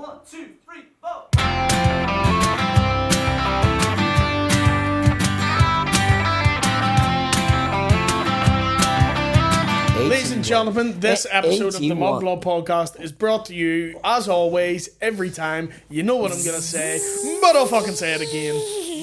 1, 2, 3, 4. Ladies and gentlemen, this episode of the Mudblood podcast is brought to you, as always, every time. You know what I'm going to say, but I'll fucking say it again.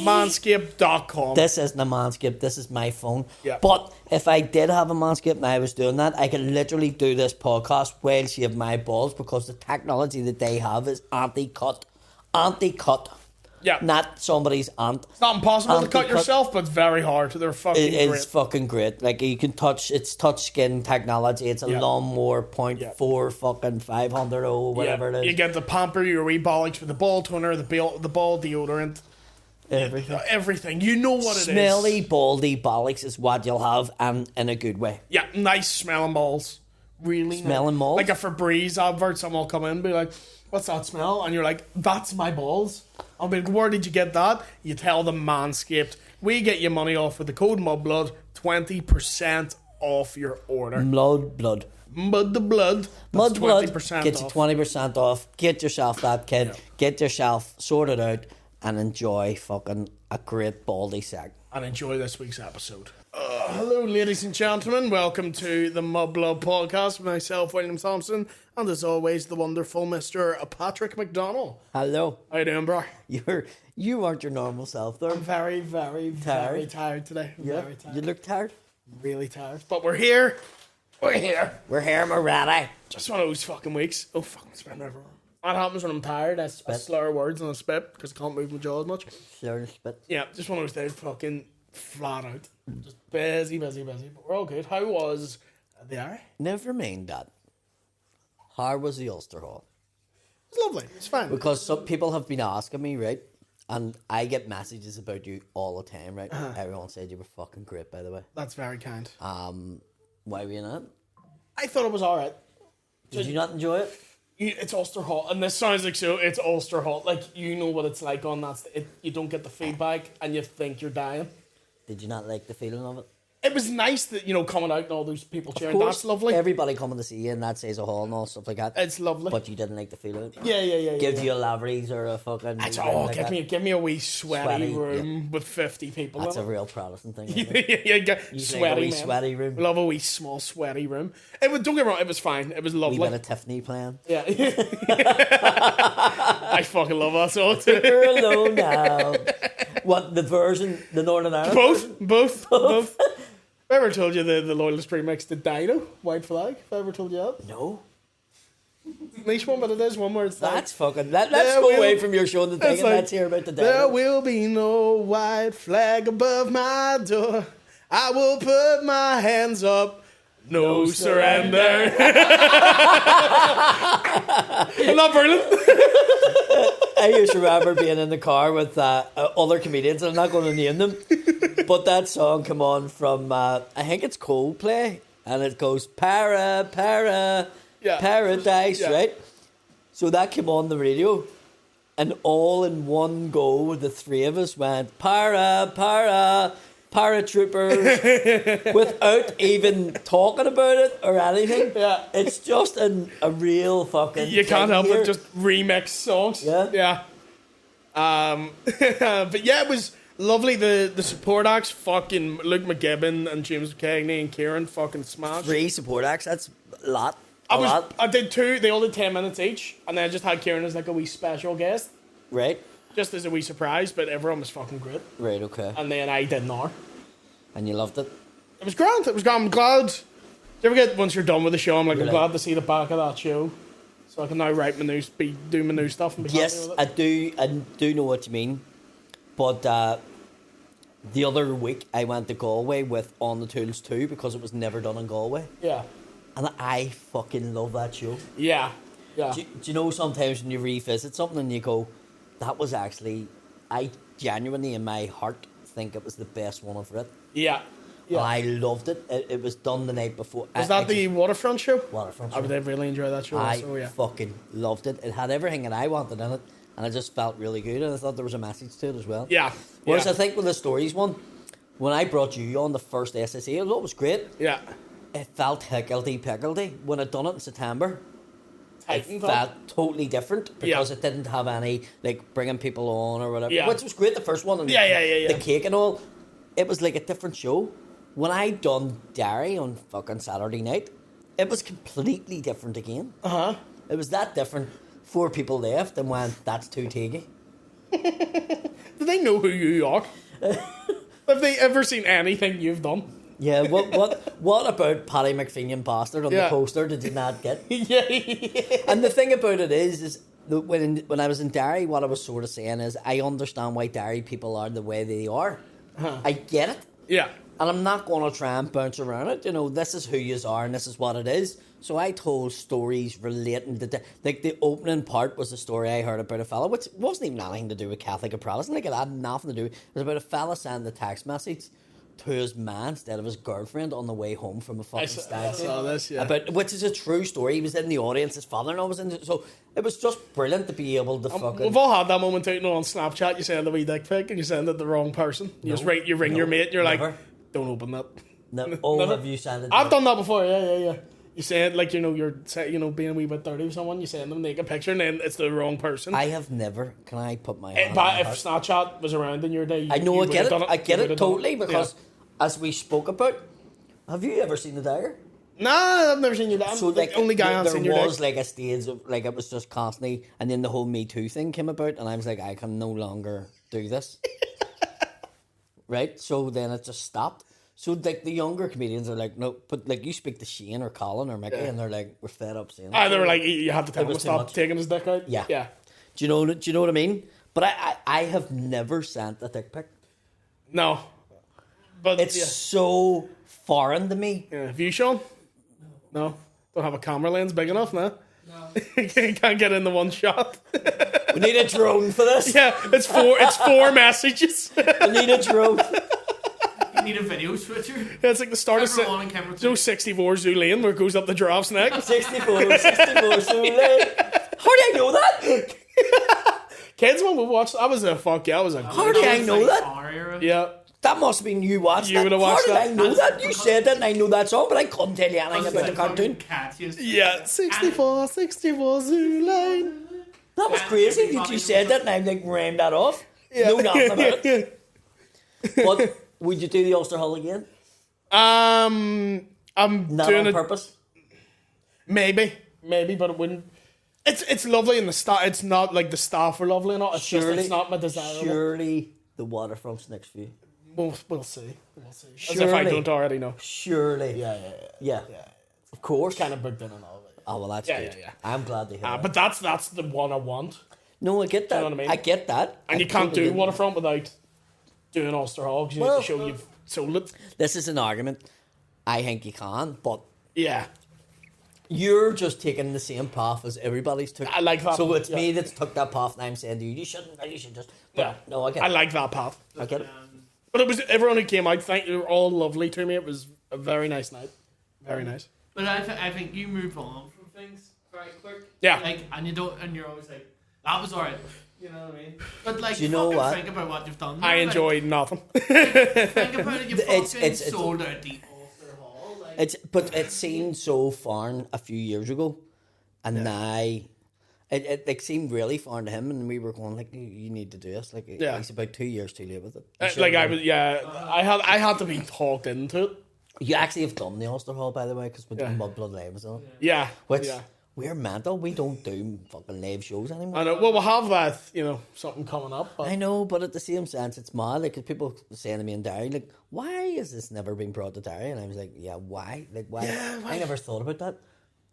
Manscaped.com. This isn't a Manscaped, this is my phone. Yeah. But if I did have a Manscaped and I was doing that, I could literally do this podcast while shave my balls because the technology that they have is anti-cut. Anti-cut. Yeah. Not somebody's It's not impossible to cut yourself, but it's very hard. They're fucking great. It's fucking great. Like, you can touch, it's touch skin technology. It's a lawnmower 0.4 fucking 500 whatever it is. You get the pamper, your wee bollocks with the ball toner, the ball deodorant. Everything. Everything. You know what it is. Smelly, baldy bollocks is what you'll have, and in a good way. Yeah, nice smelling balls. Really Smelling nice. balls? Like a Febreze advert, someone will come in and be like, what's that smell? And you're like, that's my balls. I'll be like, where did you get that? You tell them Manscaped. We get you money off with the code Mudblood, 20% off your order. Mudblood. Mudblood. Mudblood gets you 20% off. Get yourself that kid. Yeah. Get yourself sorted out and enjoy fucking a great baldy sack. And enjoy this week's episode. Hello, ladies and gentlemen. Welcome to the Mudblood podcast with myself, William Thompson, and as always, the wonderful Mr. Patrick McDonald. Hello. How you doing, bro? You aren't your normal self there. I'm very, very, very tired today. Yeah. Very tired. You look tired. Really tired. But we're here. We're here. We're here, we're ready. Just one of those fucking weeks. Oh, fucking spitting everywhere. That happens when I'm tired. I slur words and I spit because I can't move my jaw as much. Slur and spit. Yeah, just one of those days, fucking flat out. Just busy. But we're all good. How was the eye? Never mind that. How was the Ulster Hall? It's lovely. It's fine. Because some people have been asking me, right? And I get messages about you all the time, right? Everyone said you were fucking great, by the way. That's very kind. Why were you not? I thought it was alright. Did you not enjoy it? It's Ulster Hall, and this sounds like so. It's Ulster Hall, like you know what it's like on that. You don't get the feedback, and you think you're dying. Did you not like the feeling of it? It was nice that coming out and all those people cheering. Of course, That's lovely. Everybody coming to see you, and that says a hall and all stuff like that. It's lovely. But you didn't like the feeling. Yeah. Give you a Lavery's or a fucking. That's give me a wee sweaty room with 50 people. That's in a real Protestant thing. Sweaty man. Sweaty room. We love a wee small sweaty room. Don't get me wrong, it was fine. It was lovely. We got a Tiffany playing. Yeah. I fucking love that song too. Hello now. What, the version, the Northern Ireland? Both. Have I ever told you the Loyalist remix to Dino, White Flag? Have I ever told you that? No. Niche one, but it is one where it's That's fucking... Let's go away from your show and the thing and let's hear about the Dino. There will be no white flag above my door. I will put my hands up. No surrender. I'm not brilliant. I used to remember being in the car with other comedians, and I'm not going to name them, but that song came on from, I think it's Coldplay, and it goes, Paradise, right? So that came on the radio, and all in one go, the three of us went, paratroopers, without even talking about it or anything. Yeah. It's just a real fucking... You can't help it, just remix songs. Yeah. But yeah, it was lovely. The support acts, fucking Luke McGibbon and James McKegney and Kieran fucking smashed. 3 support acts, that's a lot. I did 2, they all did 10 minutes each, and then I just had Kieran as like a wee special guest. Right. Just as a wee surprise, but everyone was fucking great. Right, okay. And then I did an hour. And you loved it? It was grand. I'm glad. Do you ever get, once you're done with the show, I'm glad to see the back of that show. So I can now write my new, do my new stuff and be yes, happy with it. I do know what you mean. But the other week I went to Galway with On the Tools 2 because it was never done in Galway. Yeah. And I fucking love that show. Yeah. Do you know sometimes when you revisit something and you go, that was actually, I genuinely in my heart think it was the best one I've read. Yeah. I loved it. It was done the night before. Was that the Waterfront show? Waterfront show. I did really enjoy that show. I fucking loved it. It had everything that I wanted in it, and it just felt really good, and I thought there was a message to it as well. Yeah. Whereas I think with the stories one, when I brought you on the first SSE, it was great. Yeah. It felt higgledy-piggledy when I'd done it in September. Tightened felt up. totally different because it didn't have any like bringing people on or whatever, which was great. The first one, and the cake and all, it was like a different show. When I done Derry on fucking Saturday night, it was completely different again. It was that different. 4 people left and went, "That's too taggy." Do they know who you are? Have they ever seen anything you've done? Yeah, what about Paddy McPhinion bastard on the poster did you not get? Yeah. And the thing about it is that when I was in Derry, what I was sort of saying is I understand why Derry people are the way they are. I get it. Yeah. And I'm not going to try and bounce around it. You know, this is who you are and this is what it is. So I told stories relating to... Like, the opening part was a story I heard about a fella, which wasn't even anything to do with Catholic or Protestant. Like, it had nothing to do... It was about a fella sending a text message to his man instead of his girlfriend on the way home from a fucking stag. I saw this, yeah. Which is a true story. He was in the audience. His father-in-law was in it. So it was just brilliant to be able to fucking... We've all had that moment too, you know, on Snapchat. You send a wee dick pic and you send it to the wrong person. You ring your mate and you're never. like, don't open that. No. Oh, have you sent it? I've done that before, yeah. You send, like, you know, you're being a wee bit dirty with someone, you send them naked picture and then it's the wrong person. I have never... Can I put my hand But if Snapchat was around in your day... I know, I get it. I get it totally because... As we spoke about, have you ever seen The Dagger? Nah, I've never seen your dad. So like, only guy on seen your there was like a stage of like it was just constantly, and then the whole Me Too thing came about, and I was like, I can no longer do this. Right, so then it just stopped. So like the younger comedians are like, no, but like you speak to Shane or Colin or Mickey, and they're like, we're fed up saying. They were like, you had to tell him to stop taking his dick out. Yeah. Do you know what I mean? But I have never sent a dick pic. No. But it's so foreign to me. Yeah. Have you, Sean? No. Don't have a camera lens big enough, no? You can't get in the one shot. We need a drone for this. Yeah, it's four messages. We need a drone. You need a video switcher. Yeah, it's like the start of 64 Zoo Lane where it goes up the giraffe's neck. 64 Zoo Lane. How do I know that? Kids, when we watched, that was a fuck yeah, that was a good How do I know that? Yeah. That must have been you watched You would have watched that. How did I know that? You said that and I know that song, but I couldn't tell you anything about the cartoon. Yeah, 64 Zoo Lane. That was crazy that you said that and I like rammed that off. Yeah. No, nothing about it. But would you do the Ulster Hull again? I'm not doing on purpose. Maybe, but it wouldn't. It's lovely in the staff. It's not like the staff are lovely and all. It's just it's not my desirable. Surely the waterfront's next for you. We'll see. Surely, as if I don't already know. Surely. Yeah. Of course. Kind of booked in and all of it. Oh well, that's good. Yeah. I'm glad to hear that. But that's the one I want. No, I get that. You know what I mean? I get that. And you can't do waterfront without doing Ulster Hall because you need to show you've sold it. This is an argument. I think you can, but yeah. You're just taking the same path as everybody's took. I like that. So it's me that's took that path, and I'm saying to you, you shouldn't. You should just. No, I get it. I like that path. I get it. But it was everyone who came out. Thank you. They were all lovely to me. It was a very nice night. Very nice. But I think you move on from things very quick. Yeah. Like, and you're always like, that was alright. You know what I mean? But like, you know what? Think about what you've done. I enjoyed nothing. Think about it. You fucking sold out the Ulster Hall. Like. But it seemed so foreign a few years ago, and now it like seemed really foreign to him, and we were going like, you need to do this. Like, he's about 2 years too late with it. I had to be talked into it. You actually have done the Ulster Hall, by the way, because we're doing Mudblood Live as well. Yeah. We're mental. We don't do fucking live shows anymore. I know. Well, we'll have that, something coming up. But. I know, but at the same sense, it's mad. Like, 'cause people saying to me in Derry, like, why has this never been brought to Derry? And I was like, yeah, why? Like, why? Yeah, why? I never thought about that.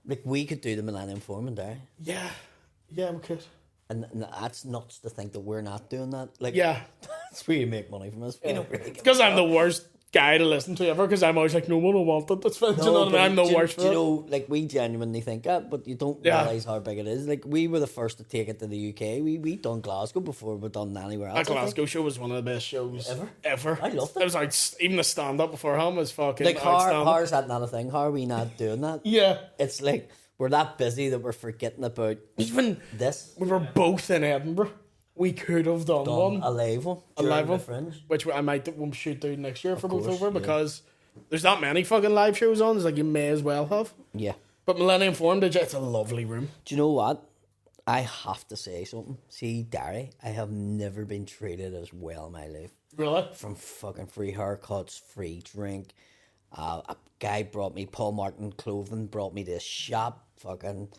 Like, we could do the Millennium Forum in Derry. Yeah, we could. And that's nuts to think that we're not doing that. Like, that's where you make money from us. Because I'm the worst guy to listen to ever, because I'm always like, no one will want it. That's fine. I'm the worst for it. Like, we genuinely think that, but you don't realise how big it is. Like, we were the first to take it to the UK. We done Glasgow before we'd done anywhere else. That Glasgow show was one of the best shows ever. I loved it. It was like, even the stand up beforehand was fucking like, how's that not a thing? How are we not doing that? Yeah. It's like, we're that busy that we're forgetting about even this. We were both in Edinburgh. We could have done one. A live one. Fringe. Which I might shoot do next year for both over, because there's not many fucking live shows on. It's like, you may as well have. Yeah. But Millennium Forum, it's a lovely room. Do you know what? I have to say something. See, Derry, I have never been treated as well in my life. Really? From fucking free haircuts, free drink. A guy brought me, Paul Martin Clothing, brought me to a shop, fucking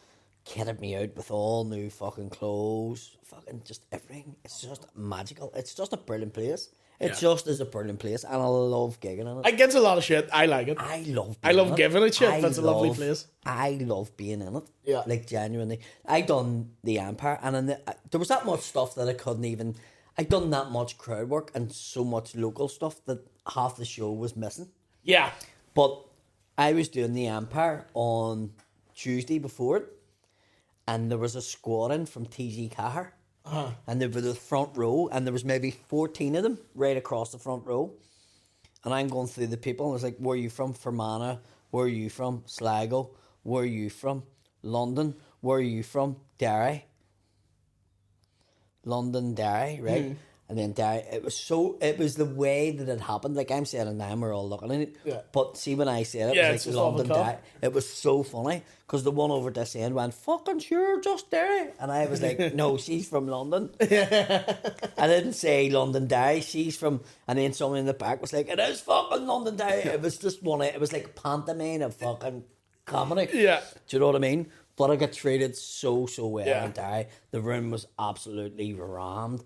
kitted me out with all new fucking clothes, fucking just everything. It's just magical. It's just a brilliant place. It just is a brilliant place, and I love gigging in it. It gets a lot of shit. I like it. I love giving it shit. That's a lovely place. I love being in it. Yeah. Like, genuinely. I done the Empire, and there was that much stuff that I couldn't even... I done that much crowd work and so much local stuff that half the show was missing. Yeah. But I was doing the Empire on Tuesday before it, and there was a squad in from TG Cahir. And they were the front row, and there was maybe 14 of them right across the front row. And I'm going through the people, and I was like, where are you from? Fermanagh. Where are you from? Sligo. Where are you from? London. Where are you from? Derry. London, Derry, right? And then Derry, it was the way that it happened. Like, I'm saying it now, we're all looking at it. Yeah. But see, when I said it, Yeah, it was like London, Derry. It was so funny, because the one over this end went, fucking sure, just Derry. And I was like, no, she's from London. I didn't say London, Derry, she's from... And then someone in the back was like, it is fucking London, Derry. It was just it was like a pantomime of fucking comedy. Yeah. Do you know what I mean? But I got treated so well Yeah. in Derry. The room was absolutely rammed.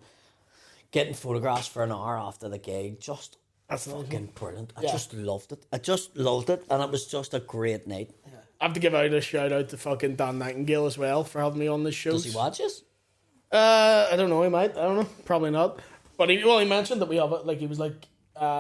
Getting photographs for an hour after the gig, just fucking brilliant. I just loved it. And it was just a great night. I have to give out a shout out to fucking Dan Nightingale as well for having me on this show. Does he watch us? I don't know, he might. I don't know. Probably not. But he mentioned that we have it. Like, he was like,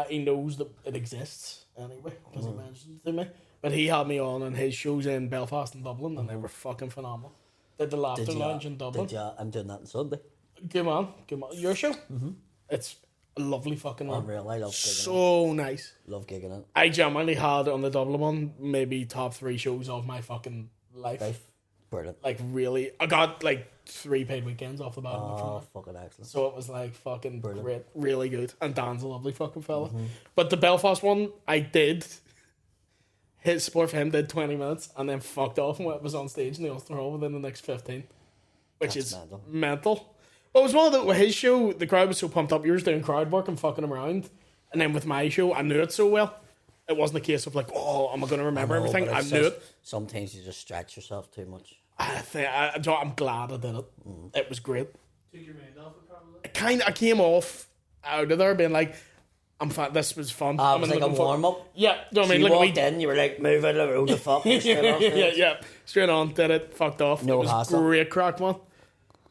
he knows that it exists anyway, because he mentioned it to me. But he had me on his shows in Belfast and Dublin, and they were fucking phenomenal. Did the Laughter Lounge in Dublin. I'm doing that on Sunday. Good man. Your show? Mm-hmm. It's a lovely fucking one. Unreal. I love gigging it. So nice. Love gigging it. I genuinely had on the Dublin one maybe top 3 shows of my fucking life. Brilliant. Like, really, I got like 3 paid weekends off the bat. Oh, fucking excellent. So it was like fucking brilliant. Great, really good. And Dan's a lovely fucking fella. But the Belfast one, I did. His support for him did 20 minutes and then fucked off and was on stage in the Ulster Hall within the next 15, which is mental. Well, it was one of with his show, the crowd was so pumped up. You were doing crowd work and fucking around, and then with my show, I knew it so well. It wasn't a case of like, oh, am I going to remember everything? I knew it. Sometimes you just stretch yourself too much. I'm glad I did it. It was great. Took your mind off it, probably. I came off out of there being like, I'm fine. This was fun. It was like a warm up. Yeah, do you know what I mean? You Like, walked in, you were like, move out of the road, the fuck. yeah. Straight on, did it, fucked off. No it was hassle. Great crack, man.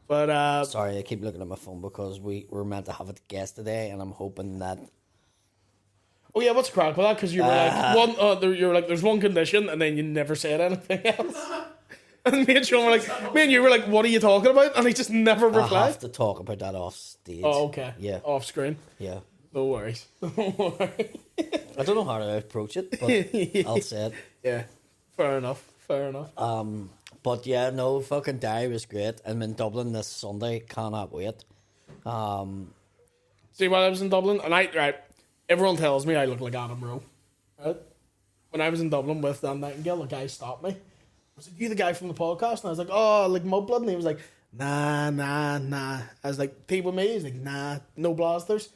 But sorry, I keep looking at my phone because we were meant to have a guest today, and I'm hoping that. Oh yeah, what's the crack with that? Because you were you were like, there's one condition, and then you never said anything else. And me and Sean were like, me and you were like, what are you talking about? And he just never replied. I have to talk about that off stage. Oh, okay. Yeah. Off screen. Yeah. No worries. Don't worry. I don't know how to approach it, but I'll say it. Yeah. Fair enough. But yeah, no, fucking Derry was great. I'm in Dublin this Sunday. Cannot wait. See, while I was in Dublin, and everyone tells me I look like Adam Rowe. Right? When I was in Dublin with Dan Nightingale, a guy stopped me. I was like, you the guy from the podcast? And I was like, oh, like Mudblood? And he was like, nah. I was like, tea with me? He's like, nah, no blasters.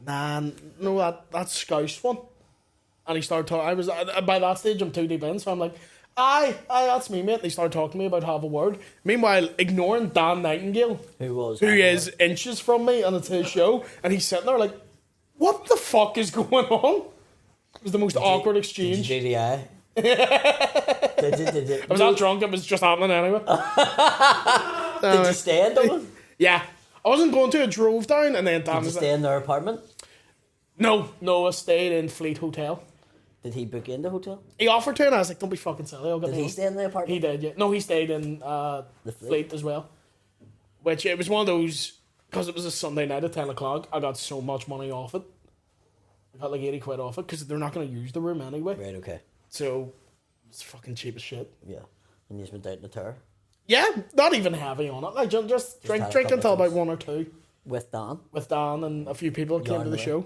Nah, no, that's Scouse one. And he started talking. By that stage, I'm too deep in, so I'm like, aye, that's me, mate. They started talking to me about Have a Word. Meanwhile, ignoring Dan Nightingale, who is inches from me, and it's his show, and he's sitting there like, what the fuck is going on? It was the most awkward exchange. Did you GDI? I was not drunk, it was just happening anyway. Did you stay in Dublin? Yeah. I wasn't going to, I drove down, and then Dan Did you stay in their apartment? No, I stayed in Fleet Hotel. Did he book you in the hotel? He offered to, and I was like, don't be fucking silly. Did he stay in the apartment? He did, yeah. No, he stayed in the Fleet as well. Which, it was one of those, because it was a Sunday night at 10 o'clock, I got so much money off it. I got like 80 quid off it, because they're not going to use the room anyway. Right, okay. So, it's fucking cheap as shit. Yeah. And you just went out in the tour? Yeah, not even heavy on it. Like, just drink until about 1 or 2. With Dan? With Dan and a few people came to the show.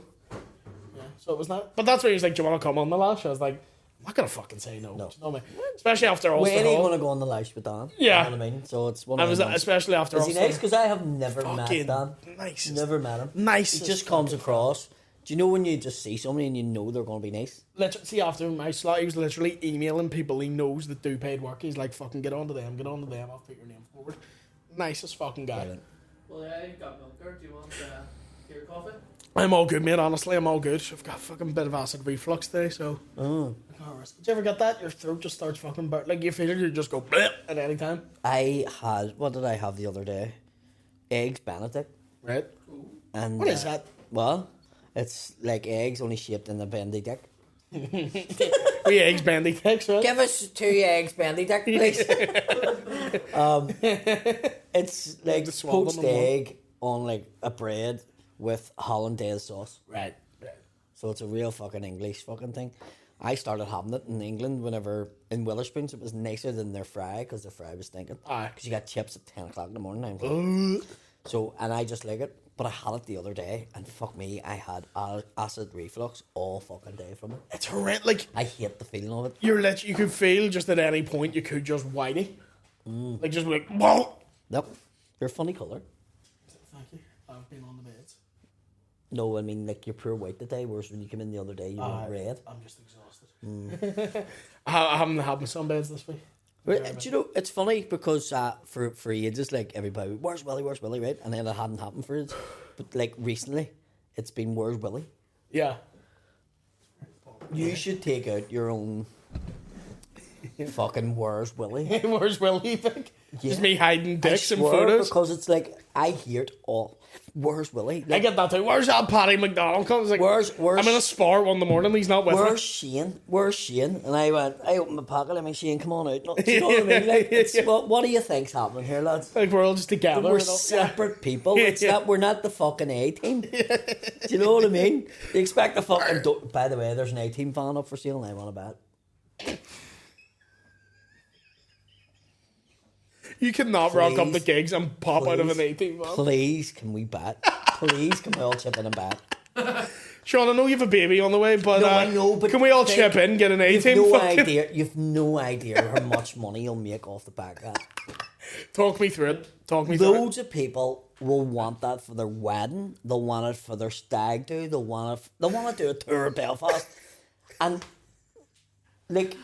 Yeah, so it was not. But that's where he was like, do you want to come on the lash? I was like, I'm not gonna fucking say no. No. Do you know what I mean? Especially after Ulster When are you Hall. going to go on the live with Dan? Yeah. You know what I mean? So it's one I of was them ones. especially after Is he Ulster. nice? Because I have never met Fucking Dan. nice. Never met him. Nice. He just comes across. Do you know when you just see somebody and you know they're going to be nice? See, after my slot, he was literally emailing people he knows that do paid work. He's like, fucking get on to them, I'll put your name forward. Nicest fucking guy. Brilliant. Well, yeah, you've got milk there. Do you want your coffee? I'm all good, mate, honestly, I'm all good. I've got a fucking bit of acid reflux today, so... Oh. Did you ever get that? Your throat just starts fucking like you feel it, you just go bleh at any time. I had, what did I have the other day? Eggs Benedict. Right. And What is that? Well, it's like eggs only shaped in a bendy dick. We eggs bandy ticks, right? Give us 2 eggs bendy dick, please. It's like Just swallow poached them in one. egg on like a bread with hollandaise sauce. Right. So it's a real fucking English fucking thing. I started having it in England whenever in Witherspoons. It was nicer than their fry because their fry was stinking. Aye. Because you got chips at 10 o'clock in the morning. I was like, Uh, so, and I just like it. But I had it the other day, and fuck me, I had acid reflux all fucking day from it. it's horrendous. Like I hate the feeling of it. you could feel just at any point you could just whiny. Like just be like, whoa. Yep. You're a funny colour. Thank you. I've been on the beds. No, I mean, like, you're pure white today, whereas when you came in the other day, you were red. I'm just exhausted. I haven't had my sunbeds this week. Right, do you know, it's funny because for ages, like, everybody, where's Willie, right? And then it hadn't happened for ages. But, like, recently, it's been, where's Willie? Yeah. You should take out your own fucking where's Willie. Where's Willie, you think? Yeah. Just me hiding dicks I and swear, photos. because it's like, I hear it all. Where's Willie? I Like, get that too. Where's that Paddy McDonald? Comes like, Where's- I'm in a spar 1 a.m. He's not with where's me. Shane? Where's Shane? And I opened my pocket, I mean, Shane, come on out. No, do you know what I mean? Like, it's, what do you think's happening here, lads? Like we're all just together. We're and all- separate people. It's not. We're not the fucking A team. Do you know what I mean? You expect the fucking. By the way, there's an A team fan up for sale, and I want to bet. You cannot rock up Please. the gigs and pop out of an 18 van. Please, can we bet? Please, can we all chip in and bet? Sean, I know you have a baby on the way, but, No, I know, but can we all think- chip in, get an You've 18? no Fucking- idea. You've no idea how much money you'll make off the back of that. Talk me through it. Talk me through it. Loads of people will want that for their wedding. They'll want it for their stag do. They'll want to do a tour of Belfast, and like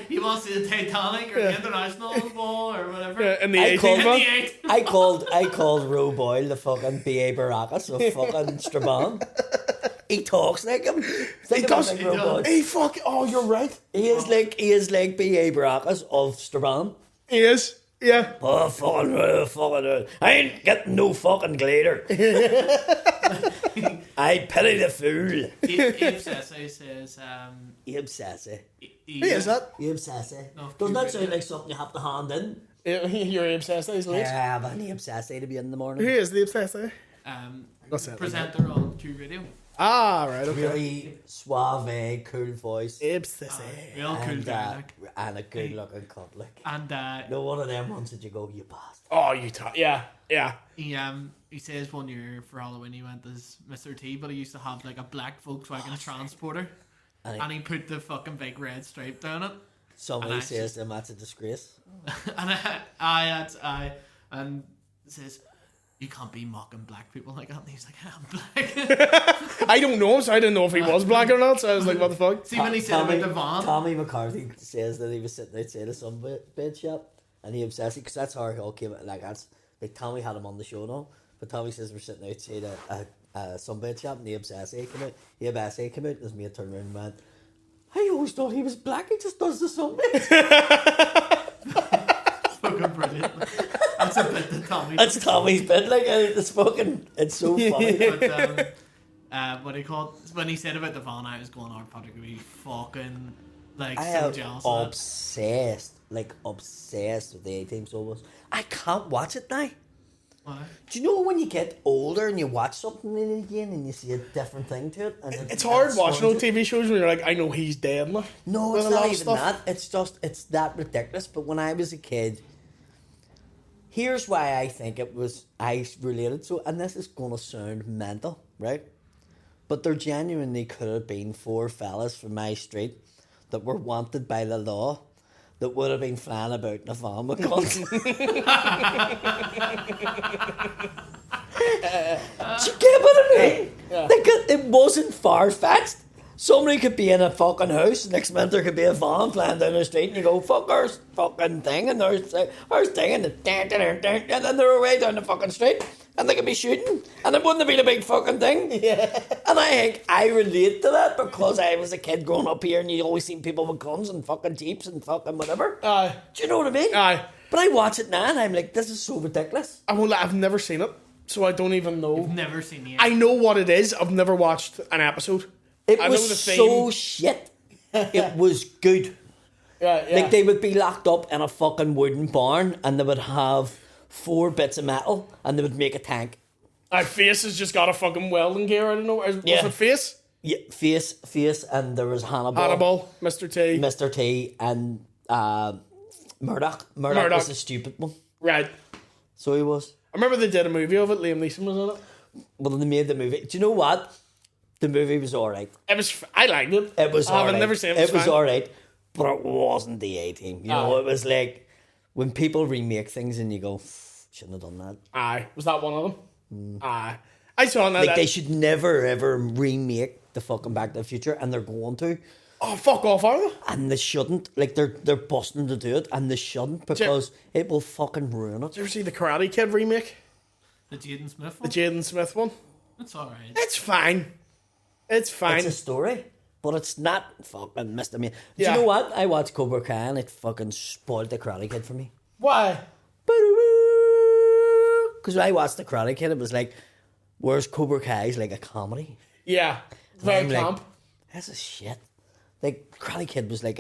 He wants to do the Titanic or the International Ball or whatever. Yeah, in the I 18 called- van. I called Ro Boyle the fucking B.A. Baracus of fucking Strabane. He talks like him. Think about does. like He Ro does. Boyle. Hey, fuck. Oh, you're right. He is like B.A. Baracus of Strabane. He is. Yeah. Oh, fucking, I ain't getting no fucking glitter. I pity the fool. Abe Sesse says, Abe Sassy. Who is that? Abe Sassy. No, Doesn't that Q sound Radio. like something you have to hand in? You're obsessed. He's late. Yeah, but Abe Sassy to be in the morning. Who is the obsessed? What's that? presenter on Q Radio. Ah, right. Okay. Really suave, cool voice. Obsessed. Real cool And, guy. Like. and a good looking cunt. Like. And No one of them ones that you go, you bastard. Oh, yeah. he says one year for Halloween he went as Mr. T, but he used to have like a black Volkswagen Transporter. And He put the fucking big red stripe down it. somebody and I says to him that's a disgrace. And and says, you can't be mocking black people like that. And he's like, I'm black. I don't know him, so I didn't know if he was black or not. So I was like, what the fuck? See when he said about the van. Tommy McCarthy says that he was sitting outside of some bed shop and he obsessed because that's how it all came out. Like that's like Tommy had him on the show now, but Tommy says we're sitting outside a sunbed shop and the obsessed came out. The obsessed came out and his mate turned around and went, I always thought he was black. He just does the sunbed. Fucking brilliant. That's a bit that Tommy. That's Tommy's bit. Like it's fucking. It's so funny. But, what do you call it? When he said about the van, I was going, "Our Patrick would be fucking like I so am jealous." Of that. obsessed with the A-Team so much. I can't watch it now. Why? Do you know when you get older and you watch something in it again and you see a different thing to it? And It's hard watching old TV shows when you're like, I know he's dead now. No, With it's a lot not of even stuff. that. It's that ridiculous. But when I was a kid, here's why I think I related to it, and this is going to sound mental, right? But there genuinely could have been 4 fellas from my street that were wanted by the law that would have been flying about in a van with guns. Do you get what I mean? Yeah. Like, it wasn't far-fetched. Somebody could be in a fucking house, next minute there could be a van flying down the street, and you go, fuck, there's fucking thing, and there's thing, and then they're away down the fucking street, and they could be shooting, and it wouldn't have been a big fucking thing. Yeah. And I think I relate to that because I was a kid growing up here, and you always seen people with guns and fucking jeeps and fucking whatever. Aye. Do you know what I mean? Aye. But I watch it now, and I'm like, this is so ridiculous. I've never seen it, so I don't even know. I've never seen it. I know what it is. I've never watched an episode. It I know was the so theme. shit. It was good. Yeah. Like, they would be locked up in a fucking wooden barn, and they would have 4 bits of metal, and they would make a tank. Face has just got a fucking welding gear. I don't know. Was Yeah. it Face? Yeah, face, and there was Hannibal, Mr. T. Mr. T, and Murdoch. Murdoch was the stupid one. Right. So he was. I remember they did a movie of it. Liam Neeson was in it. Well, they made the movie. Do you know what? The movie was alright. I liked it. It was alright. I've never seen it. It was fine. alright, but it wasn't the A-Team. You know, it was like when people remake things and you go, shouldn't have done that. Aye. Was that one of them? Aye. I saw that. Like, they should never ever remake the fucking Back to the Future, and they're going to. Oh, fuck off, are they? And they shouldn't. Like, they're busting to do it, and they shouldn't because it will fucking ruin it. Did you ever see the Karate Kid remake? The Jaden Smith The one? Jaden Smith one? It's alright. It's fine. It's fine. It's a story, but it's not fucking Mr. Me. Do Yeah. you know what? I watched Cobra Kai, and it fucking spoiled the Karate Kid for me. Why? Because when I watched the Karate Kid, it was like, whereas Cobra Kai is like a comedy. Yeah. Very I'm like, camp. this is shit. Like, Karate Kid was like,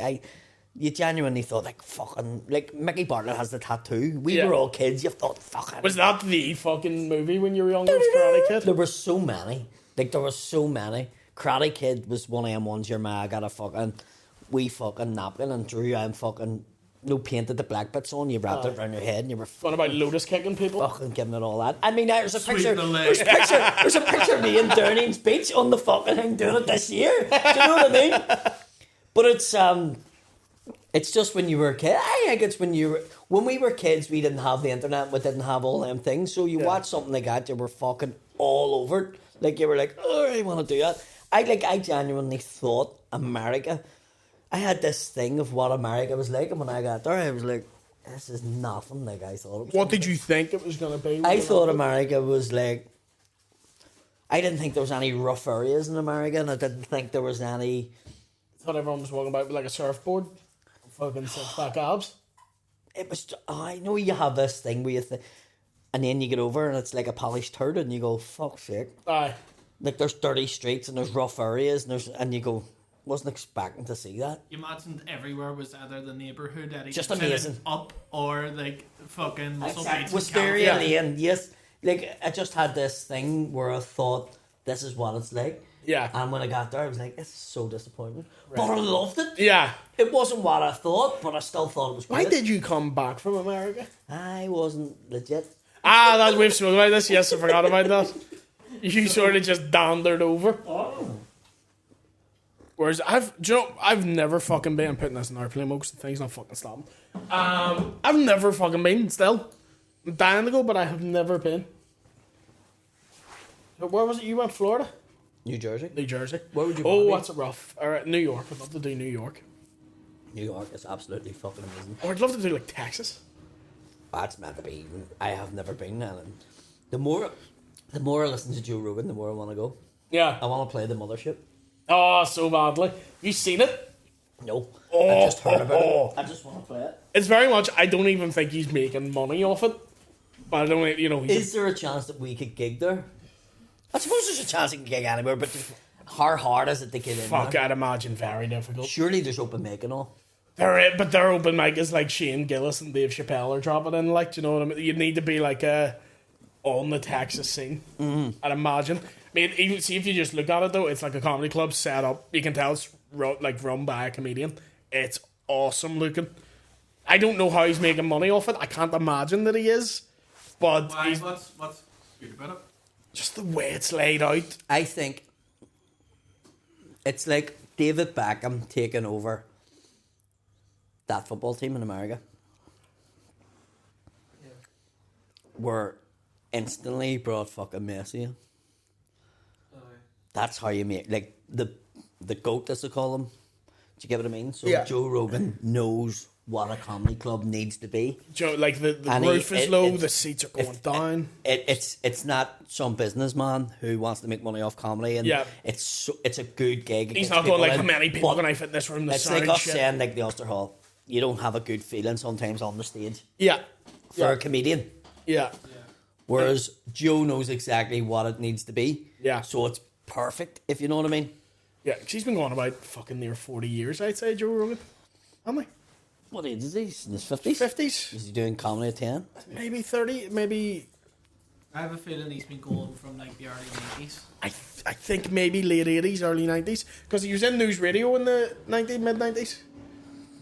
you genuinely thought, like, fucking, like, Mickey Bartlett has the tattoo. We Yeah. were all kids, you thought, fucking. Was that the fucking movie when you were young? Was Karate Kid? There were so many. Like, there were so many. Karate Kid was one of them ones your ma got a fucking wee fucking napkin and drew and fucking, painted the black bits on, you wrapped it around your head and you were What about lotus kicking people? fucking giving it all that. I mean, there's a Sweep picture. the leg. There's a picture of me in Downing's Beach on the fucking thing doing it this year. Do you know what I mean? But it's just when you were a kid. I think it's when we were kids, we didn't have the internet, we didn't have all them things. So you watch something like that, you were fucking all over it. Like, you were like, oh, I want to do that. I genuinely thought America. I had this thing of what America was like, and when I got there, I was like, this is nothing like I thought it was. What did you think it was going to be? I thought America was like. I didn't think there was any rough areas in America, and I didn't think there was any. I thought everyone was walking about with like a surfboard. Fucking six-pack abs. It was. I know you have this thing where you think, and then you get over, and it's like a polished turd, and you go, fuck's sake. Aye. Like, there's dirty streets, and there's rough areas, and you go, wasn't expecting to see that. You imagined everywhere was either the neighbourhood Eddie Just Kingston amazing. Up or like fucking Muscle Beach. in Wisteria California. Lane, yes. Like, I just had this thing where I thought, this is what it's like. Yeah. And when I got there, I was like, this is so disappointing. But I loved it. Yeah. It wasn't what I thought, but I still thought it was great. Why did you come back from America? I wasn't legit. We've spoken about this. Yes, I forgot about that. You sort of just dandered over. Oh. Whereas I've never fucking been putting this in airplane mode because the thing's not fucking stopping. I've never fucking been still. I'm dying to go, but I have never been. Where was it? You went Florida? New Jersey? New Jersey. Where would you Oh, want to that's a rough. Alright, New York. I'd love to do New York. New York is absolutely fucking amazing. Or I'd love to do like Texas. That's meant to be. I have never been there. And the more I listen to Joe Rogan, the more I want to go. Yeah. I want to play the mothership. Oh, so badly. You seen it? No. Oh, I just heard about oh. it. I just want to play it. It's very much. I don't even think he's making money off it. But I don't. He's Is there a chance that we could gig there? I suppose there's a chance you can gig anywhere, but how hard is it to get in fuck. there? I'd imagine very difficult. Surely there's open mic and all. But their open mic is like Shane Gillis and Dave Chappelle are dropping in. Like, do you know what I mean? You'd need to be like on the Texas scene. I'd imagine. I mean, even see if you just look at it though, it's like a comedy club set up. You can tell it's run by a comedian. It's awesome looking. I don't know how he's making money off it. I can't imagine that he is. But Why? he's What's good about it? just the way it's laid out. I think it's like David Beckham taking over that football team in America were instantly brought fucking Messi in. That's how you make, like, the GOAT, as they call him. Do you get what I mean? So Yeah. Joe Rogan knows what a comedy club needs to be. Joe, like the And roof is low, it's- the seats are going down. It's not some businessman who wants to make money off comedy, and Yeah. it's a good gig. It He's gets not going people like, in, how many people but can I fit in this room? The It's sound like us shit. saying, like, the Ulster Hall. You don't have a good feeling sometimes on the stage Yeah. for a comedian. Yeah. Whereas Joe knows exactly what it needs to be. Yeah. So it's perfect, if you know what I mean. Yeah, 'cause he's been going about fucking near 40 years, I'd say, Joe Rogan. Hasn't What age is he? He's in his he? 50s? 50s? Is he doing comedy at 10? Maybe 30, maybe... I have a feeling he's been going from like the early 90s. I think maybe late 80s, early 90s. Because he was in news radio in the mid-90s.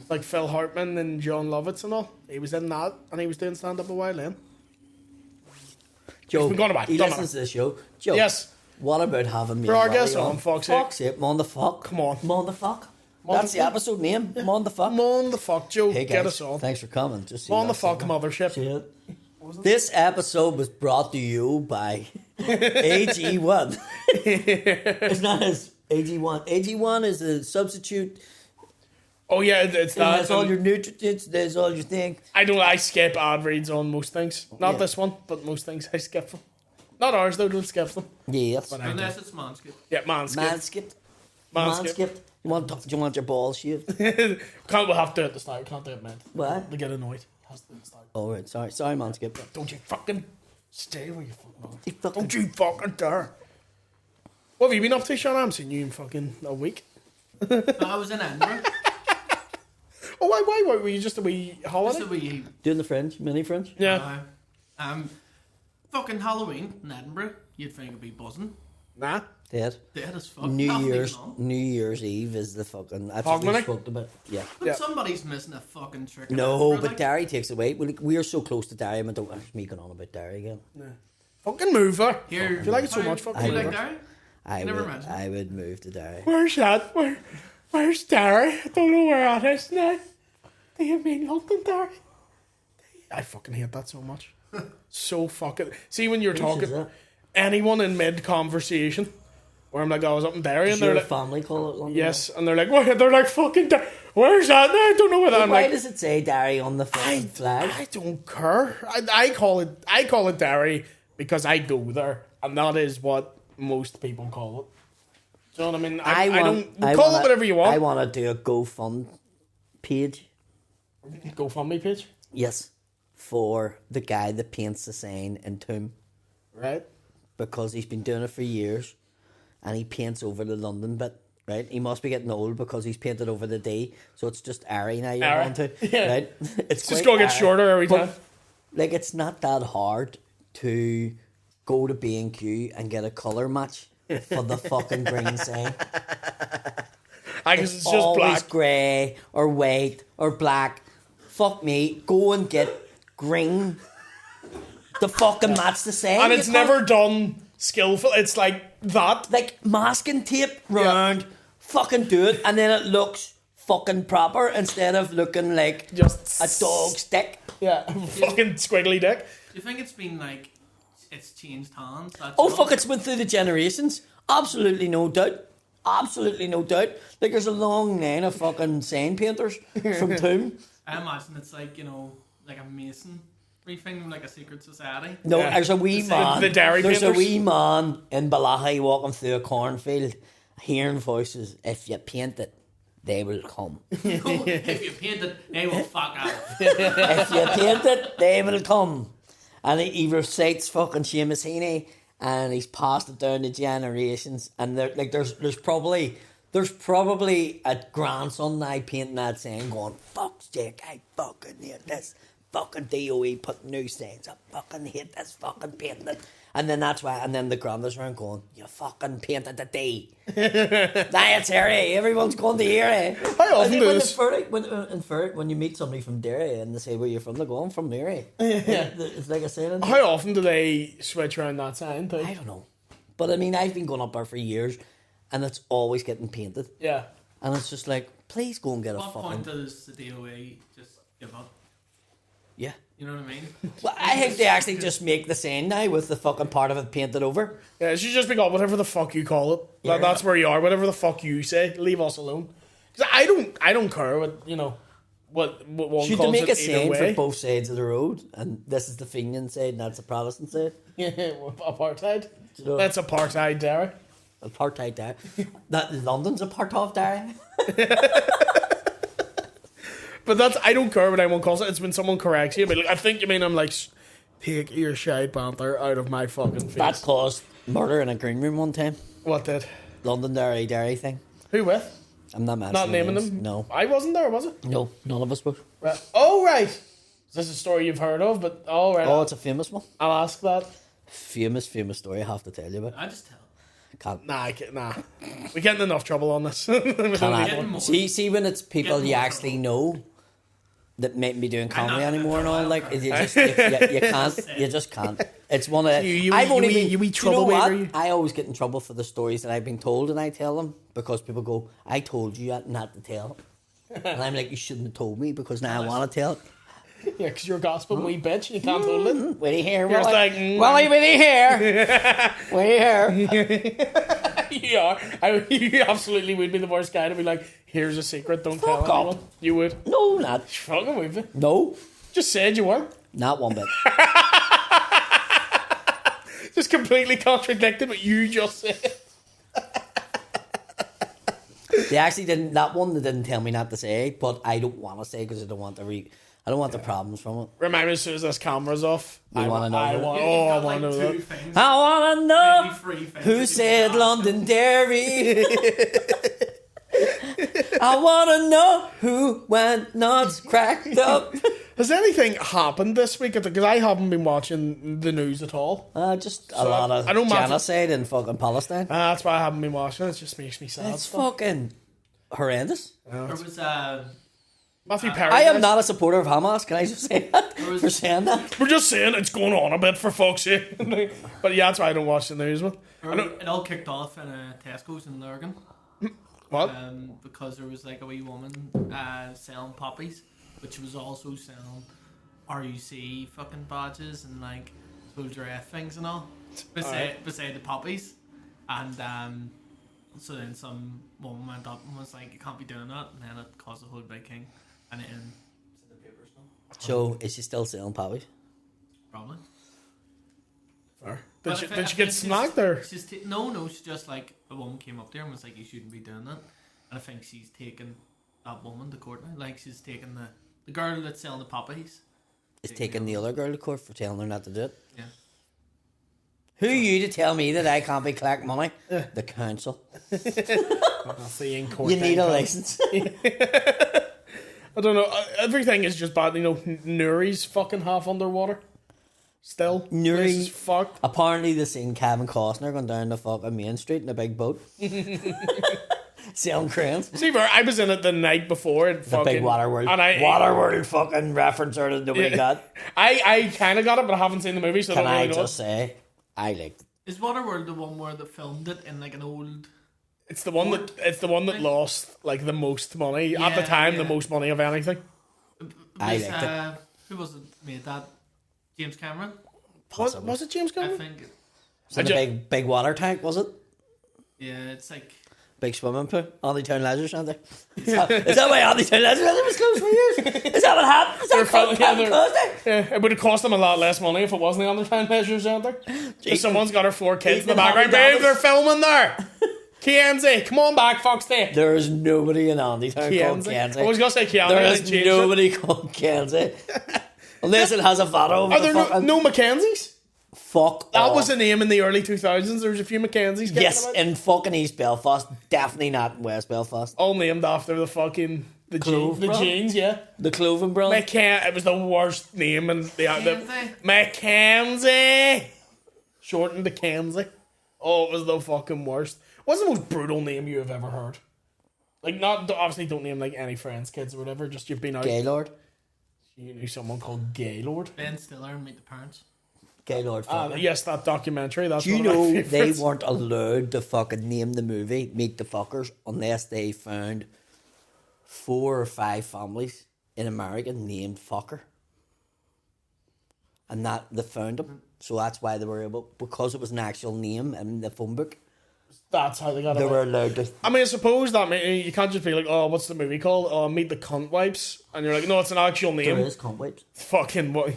Like Phil Hartman and John Lovitz and all. He was in that, and he was doing stand-up a while then. Joe, been going about, he don't listens to the show. Joe, Yes. what about having me For our and guest Wally on, fuck's sake. Fuck's sake, Mon the fuck. Come on. Mon the fuck. Mon That's the the fuck. episode name. Mon the fuck. Come on the fuck, Joe. Hey guys, Get us on. thanks for coming. Just On the that fuck segment. mothership. See it? This episode was brought to you by AG1. It's not as AG1. AG1 is a substitute. Oh yeah, it's It that. has all your nutrients. There's all your thing. I skip ad reads on most things. Not Yeah. this one, but most things I skip them. Not ours though, don't skip them. Yes. But I do. Unless it's Manscaped. Yeah, Manscaped. Manscaped. Manscaped. Manscaped. Do you want your balls shaved? Can't we have to do it at the start? Can't do it, man. What? They get annoyed. Has to do it at the start. Oh right, sorry, Manscaped. Don't you fucking stay where you fucking are. You fucking- Don't you fucking dare. What have you been up to, Sean? I haven't seen you in fucking a week. No, I was in Edinburgh. Oh, why were you just a wee holiday? Just a wee. Doing the French, mini French. Yeah. Fucking Halloween in Edinburgh. You'd think it'd be buzzing. Nah. Dead. Dead as fuck. New Nothing Year's even on. New Year's Eve is the fucking. That's what we Hogmanay? spoke about. Yeah. But Yeah. somebody's missing a fucking trick. in No, Edinburgh, but like. Derry takes away. We are so close to Derry. I don't want me going on about Derry again. Fucking move her. Here, If you like it so how- much, fucking do you move like her. Derry? I Never would. mind. I would move to Derry. Where's that? Where's Derry? I don't know where that is now. Do you mean London, Derry? I fucking hate that so much. So fucking... See, when you're Whose talking... is that? Anyone in mid-conversation, where I'm like, I was up in Derry, Does and they're your like... family call it London? Yes, and they're like, what? They're like, fucking... Where's that now? I don't know where that... I'm Why like, does it say Derry on the fucking flag? I don't care. I call it Derry because I go there, and that is what most people call it. Do you know what I mean? I don't call it whatever you want. I want to do a GoFund page. GoFundMe page, Yes, for the guy that paints the sign in Tomb, right? because he's been doing it for years, and he paints over the London bit. Right, he must be getting old because he's painted over the D, so it's just Ari now you're Ari, on to. yeah. Right, it's Just quite gonna get Ari. shorter every But, time. like, it's not that hard to go to B&Q and get a colour match for the fucking green sign. I guess it's just Always black. grey or white or black. Fuck me, go and get green. The fucking match the sign. And you it's cunt. never done skillful. It's like that. like masking tape round. Fucking do it, and then it looks fucking proper instead of looking like Just a dog stick. Yeah, fucking squiggly dick. Do you think it's been like it's changed hands? That's Oh all? fuck! It's went through the generations. Absolutely no doubt. Absolutely no doubt. Like there's a long line of fucking sign painters from Tomb. I imagine it's like like a mason thing, like a secret society. No, Yeah. there's a wee man. the dairy there's painters. a wee man in Balahi walking through a cornfield, hearing voices. If you paint it, they will come. If you paint it, they will fuck off. If you paint it, they will come. And he recites fucking Seamus Heaney, and he's passed it down to generations. And there's probably a grandson now painting that saying, going, "Fuck's sake, I fucking hate this. Fucking DOE put new signs. I fucking hate this fucking painting." And then that's why. And then the grandma's around going, "You fucking painted the D." Now it's Derry. Everyone's going to Derry. How often When you meet somebody from Derry and they say where you're from, they go, "I'm from Derry." It's like a saying. How often do they switch around that sign too? I don't know, but I mean, I've been going up there for years, and it's always getting painted, Yeah. and it's just like please go and get a What fucking... point does the DOA just give up? Yeah. You know what I mean? Well, I think they actually just make the sign now with the fucking part of it painted over. Yeah, it should just be called whatever the fuck you call it. Yeah. That's where you are. Whatever the fuck you say, leave us alone. Because I don't care what what one Should they calls make it a either sign way. for both sides of the road? And this is the Fenian side and that's the Protestant side? Yeah, apartheid. You know, That's apartheid, Derry. apartheid there. That London's a part of there. But that's I don't care what anyone calls it. It's when someone corrects you. But like, I think you mean I'm like, take your shite panther out of my fucking face. That caused murder in a green room one time. What did? Londonderry thing. Who with? I'm not mentioning Not naming names. them. No. I wasn't there, was it? No, none of us were. Right. Oh right. Is this a story you've heard of? But all right. Oh, it's a famous one. I'll ask that. Famous story I have to tell you about. I just tell. Can't. Nah, nah. We're getting enough trouble on this. Getting more. See when it's people Getting you more actually trouble. know that mightn't be doing comedy not anymore and gonna all, tell like you. you can't, you just can't. It's one of You I've only wee- been. you wee Do you know trouble what? waiter, you. I always get in trouble for the stories that I've been told, and I tell them because people go, "I told you not to tell," and I'm like, "You shouldn't have told me because now I want to tell it." Yeah, because you're a gospel wee bitch and you can't hold it. Willie here, You're just like, Willie here, Willie here. You are. You absolutely would be the worst guy to be like, here's a secret, don't tell Fuck off. anyone. You would. No, not Fucking would be. no, Just said you were. not one bit. Just completely contradicted what you just said. They actually didn't. That one they didn't tell me not to say, but I don't want to say because I don't want I don't want the problems from it. Remind me as soon as this camera's off. You wanna know I that? want. You've Oh, I got, want to like, know two that. things. I want to know Maybe three things who that you said can Londonderry. I want to know who went nuts cracked up. Has anything happened this week? Because I haven't been watching the news at all. Just a lot of I don't mind- genocide in fucking Palestine. That's why I haven't been watching it. It just makes me sad. It's fucking horrendous. There was Matthew Perry. I am guys. not a supporter of Hamas. Can I just say that was- for saying that? We're just saying it's going on a bit for fuck's sake. But yeah, that's why I don't watch the news, man. I know. it all kicked off in Tesco's in Lurgan. What? Because there was like a wee woman selling poppies, which was also selling RUC fucking badges and like soldier F things and all beside the poppies, and so then some woman went up and was like, "You can't be doing that," and then it caused a whole big king, and it in the papers now. So is she still selling poppies? Probably. Fair. But Did I she think get she's- smacked there? No, she's just like a woman came up there and was like, "You shouldn't be doing that," and I think she's taken that woman to court now. Like she's taken the girl that's selling the poppies. Is taking the other girl to court for telling her not to do it? Yeah. Who are you to tell me that I can't be collecting money? The council. That's the in court You need a thing. license. I don't know. Everything is just bad. You know, Nuri's fucking half underwater. Still. Nuri- This is fucked. Apparently, they seen Kevin Costner going down the fucking Main Street in a big boat. Selling cranes. See, where I was in it the night before. And The fucking, big Waterworld. And Waterworld fucking reference or that nobody Yeah. got. I kind of got it, but I haven't seen the movie, so Can I don't I really know. just say, I liked it. Is Waterworld the one where they filmed it in like an old? It's the one that lost like the most money at the Yeah, time, the yeah. most money of anything. I Was, liked it. Who was it made that? James Cameron, Possibly. Was it James I Cameron? think. Was it a big water tank, was it? Yeah, it's like Big swimming pool? Andy Town Leisure Centre? Is that why Andy Town Leisure Centre was closed for years? Is that what happened? Is that filming- yeah, what they're- happened? Yeah, it would have cost them a lot less money if it wasn't the Undertown Leisure Centre. If someone's got her 4 kids in the Ethan background, Hawke babe, they're filming there. Kenzie, come on back, fuck's sake. There is nobody in Andy Town called Kenzie. I was Kenzie. going to say Keanu. There and is then changed it. nobody called Kenzie. Unless it has a photo of Are the there fucking... no Mackenzies? Fuck That off. was a name in the early 2000s. There was a few Mackenzies. getting Yes, about. in fucking East Belfast. Definitely not in West Belfast. All named after the fucking Clove, the bro. jeans, yeah. The Cloven Brand. It was the worst name in the Kenzie? Mackenzie. Shortened to Kenzie. Oh, it was the fucking worst. What's the most brutal name you have ever heard? Like, not obviously don't name like any friends, kids or whatever. Just you've been out. Gaylord. You knew someone called Gaylord. Ben Stiller and Meet the Parents. Gaylord. fucker. Yes, that documentary. That's Do you one of my know they favourites. weren't allowed to fucking name the movie Meet the Fuckers unless they found 4 or 5 families in America named Fucker. And that they found him. So that's why they were able, because it was an actual name in the phone book, That's how they got they it. were allowed to. I mean, I suppose that you can't just be like, oh, what's the movie called? Oh, Meet the Cunt Wipes. And you're like, no, it's an actual name. There is cunt wipes. Fucking what?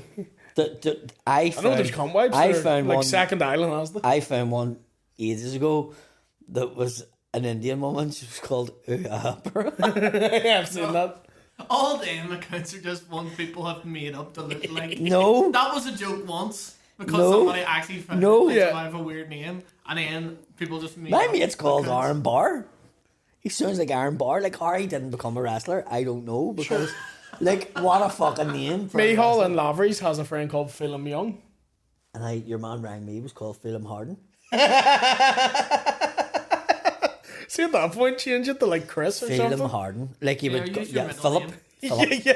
I know there's cunt wipes. I They're found like one. Second Island has them. I found one ages ago that was an Indian woman. She was called Uhapara. Yeah, I've seen that. All them accounts are just ones people have made up to look like. No. That was a joke once because No. somebody actually found No. it. Yeah. I have a weird name, and then people just made My up mate's called accounts. Aaron Barr. He sounds like Aaron Barr. Like how he didn't become a wrestler, I don't know. Because, like, what a fucking name. For a Mayhall wrestler. and Lavery's has a friend called Phelim Young. And your man rang me, was called Phelim Harden. See, at that point, change it to like Chris or Phelim something. Harden. Like he Yeah, would, use your yeah, middle Philip. name. Philip. Yeah.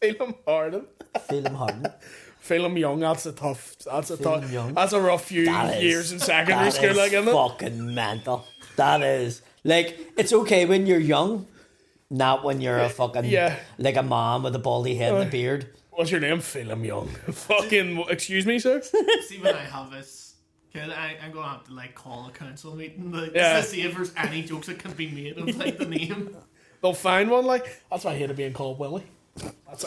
Phelim Harden. Phelim Harden. Phelim Young, that's a tough. Phelim Young. That's a rough few That is- years in secondary that school, is like, isn't it? fucking mental. That is. Like, it's okay when you're young, not when you're a fucking, Yeah. like a mom with a baldy head and a beard. What's your name? Phelim Young. Fucking, excuse me, sir? See, when I have this kid, I'm gonna have to like call a council meeting like, Yeah. just to see if there's any jokes that can be made of like the name. They'll find one, like, that's why I hated being called Willie. That's,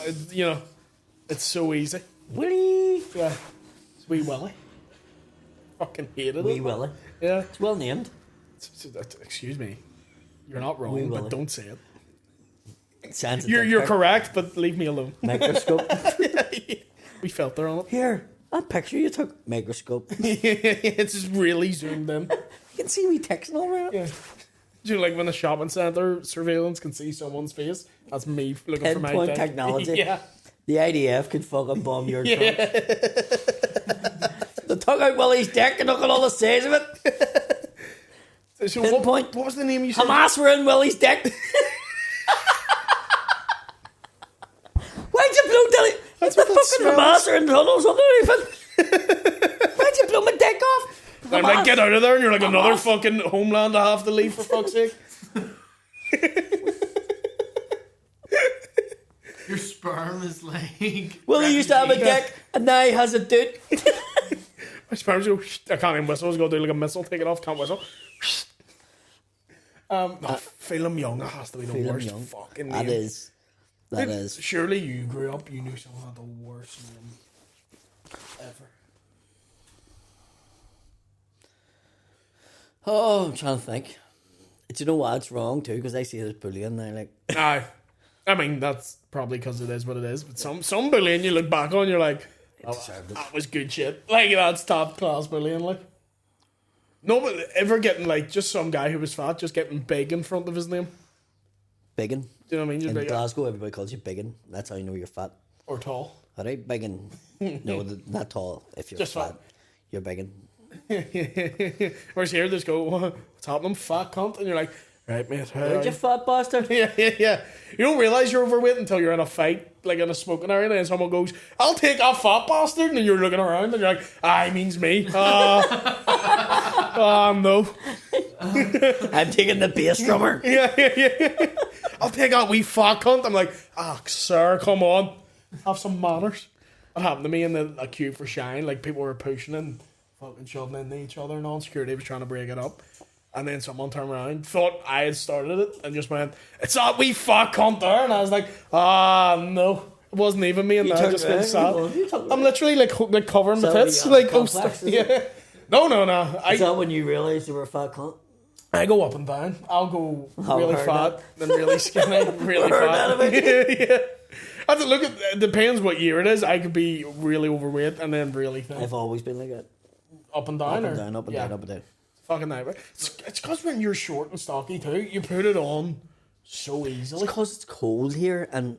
it's so easy. Willie. Yeah. It's Wee Willie. Fucking hated Wee it. Willie. Yeah. It's well named. Excuse me. You're not Wee wrong, Willie. but don't say it. Sounds You're correct, but leave me alone. Microscope. We felt there on it. Here, that picture you took. Microscope. You It's just really zoomed in. can see me ticks and all around. Yeah. Do you like when the shopping centre surveillance can see someone's face? That's me looking for my Pinpoint thing. technology. Yeah. The IDF could fucking bomb your trunk. Yeah. They took out Willie's dick and look at all the size of it. So Pinpoint. what was the name you said? Hamas were in Willie's dick. Why'd you blow Dilly? That's the what that fucking Hamas smells. are in tunnels underneath it. Why'd you blow my dick off? I'm like, Hamas. get out of there, and you're like, another Hamas. fucking homeland I have to leave, for fuck's sake. Your sperm is like. Willie used to have a refugee. dick and now he has a dude. My sperms go, I can't even whistle. I was going to do like a missile, take it off, can't whistle. Phelim Young, that has to be the Phelim worst Young. fucking name. That is. That Dude, is. Surely you grew up, you knew someone had the worst name ever. Oh, I'm trying to think. Do you know what? It's wrong too because I see it as bullying. They're like, Aye. I mean, that's probably because it is what it is. But some bullying you look back on, you're like, oh, deserved it. that was good shit. Like, that's top class bullying, like. No, but ever getting, like, just some guy who was fat, just getting big in front of his name. biggin. Do you know what I mean? Just In big, Glasgow, everybody calls you biggin. That's how you know you're fat. or tall. All right, biggin. No, not tall. If you're Just fat, fat. you're biggin. Whereas here, they just go, what's happening, fat cunt? And you're like, right, mate. how are You're you?" fat bastard. Yeah. You don't realise you're overweight until you're in a fight, like in a smoking area, and someone goes, I'll take that fat bastard, and you're looking around, and you're like, he means me. No. I'm taking the bass drummer. Yeah. I'll take that wee fat cunt. I'm like, sir, come on. Have some manners. What happened to me in a queue for Shine, like people were pushing and fucking shoving into each other, and all security was trying to break it up. And then someone turned around, thought I had started it, and just went, it's that wee fat cunt there. And I was like, no. It wasn't even me, and I turned just went around, sad. you turned I'm literally like covering my So tits. you got Like, complex, is it? yeah. No. Is that when you realised you were a fat cunt? I go up and down. I'll go I've really heard fat, then really skinny, really Heard fat. that about you. Yeah. I have to look at. It depends what year it is. I could be really overweight and then really thin. I've always been like that. Up and down, Up and or down, up and yeah. down, up and down. Fucking nightmare. It's because when you're short and stocky too, you put it on so easily. Because it's cold here and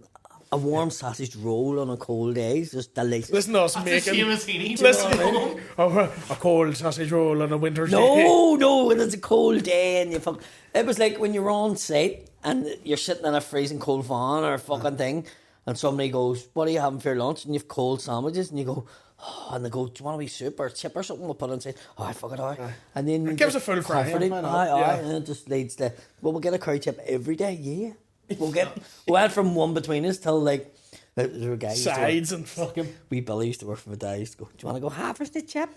a warm sausage roll on a cold day is just delicious. Listen to us That's the making. same as he needs. Listen, a cold sausage roll on a winter's day. No, when it's a cold day and you fuck. It was like when you're on site and you're sitting in a freezing cold van or a fucking thing, and somebody goes, "What are you having for your lunch?" And you've cold sandwiches, and you go, and they go, do you want a wee soup or chip or something? We'll put it inside. Oh, I fuck it, all right. And then It gives a full fry, comforting. why not? Aye, Yeah. and it just leads to, well, we'll get a curry chip every day, yeah. We went from one between us till like, there were guys Sides and fucking. wee Billy used to work for my dad. He used to go, do you want to go half for the chip?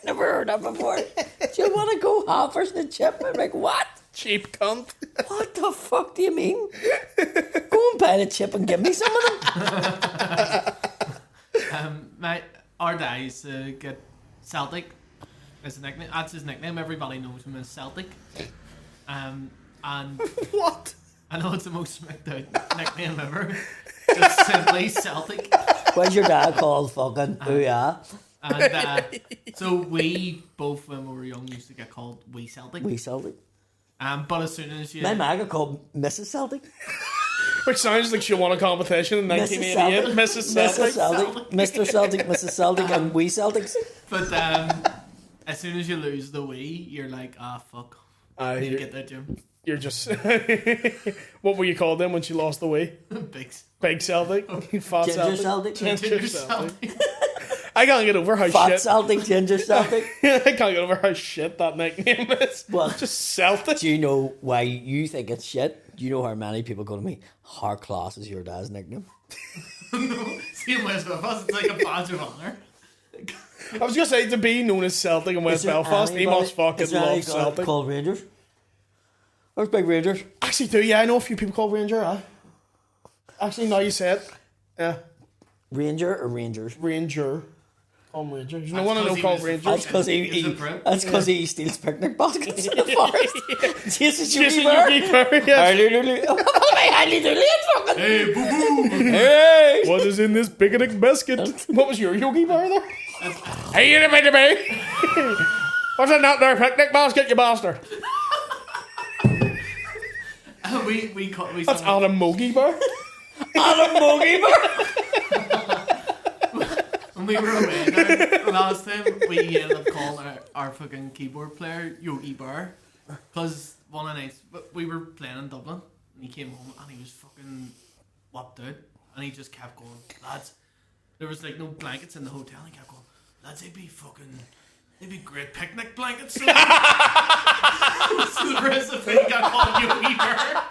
Never heard that before. Do you want to go half for the chip? I'm like, what? Cheap cunt. What the fuck do you mean? Go and buy the chip and give me some of them. Our dad used to get Celtic as a nickname. That's his nickname. Everybody knows him as Celtic. And What? I know it's the most smacked out nickname ever. Just simply Celtic. What's your dad called fucking? Oh yeah. And so we both, when we were young, used to get called Wee Celtic. Wee Celtic. But as soon as you... My ma got called Mrs. Celtic. Which sounds like she won a competition in 1988. Mrs. Celtic. Mrs. Celtic. Mr. Celtic, Mrs. Celtic, and Wee Celtics. But as soon as you lose the Wee, you're like, fuck. You get that, Jim. You're just... What were you called then when she lost the way? Big Celtic? Fat Ginger Celtic? Celtic. Ginger Celtic. I can't get over how Fat shit... Celtic, Ginger Celtic. I can't get over how shit that nickname is. What? Just Celtic. Do you know why you think it's shit? Do you know how many people go to me, how class is your dad's nickname? No, see in West Belfast, it's like a badge of honour. I was going to say, to be known as Celtic in West Belfast, he must fucking love Celtic. Called Rangers? Where's Big Rangers? Actually, do yeah, I know a few people called Ranger, huh? Actually, now you say it. Yeah. Ranger or Rangers? Ranger. Call him Ranger. There's no one I know called Ranger. That's because he steals picnic baskets in the forest. Jesus, Jason you Yogi Berra, yes. Hey, boo boo! Hey! What is in this picnic basket? What was your Yogi Berra there? Hey, you didn't me. What's in that there picnic basket, you bastard? That's Adam Mogi Bar. Adam Mogi Bar. When we were away there last time, we ended up calling our fucking keyboard player Yogi Bar. Because one of the nights, we were playing in Dublin, and he came home and he was fucking whopped out. And he just kept going, lads, there was like no blankets in the hotel, and he kept going, lads, they'd be great picnic blankets. So the rest of it got called Yogi Bar.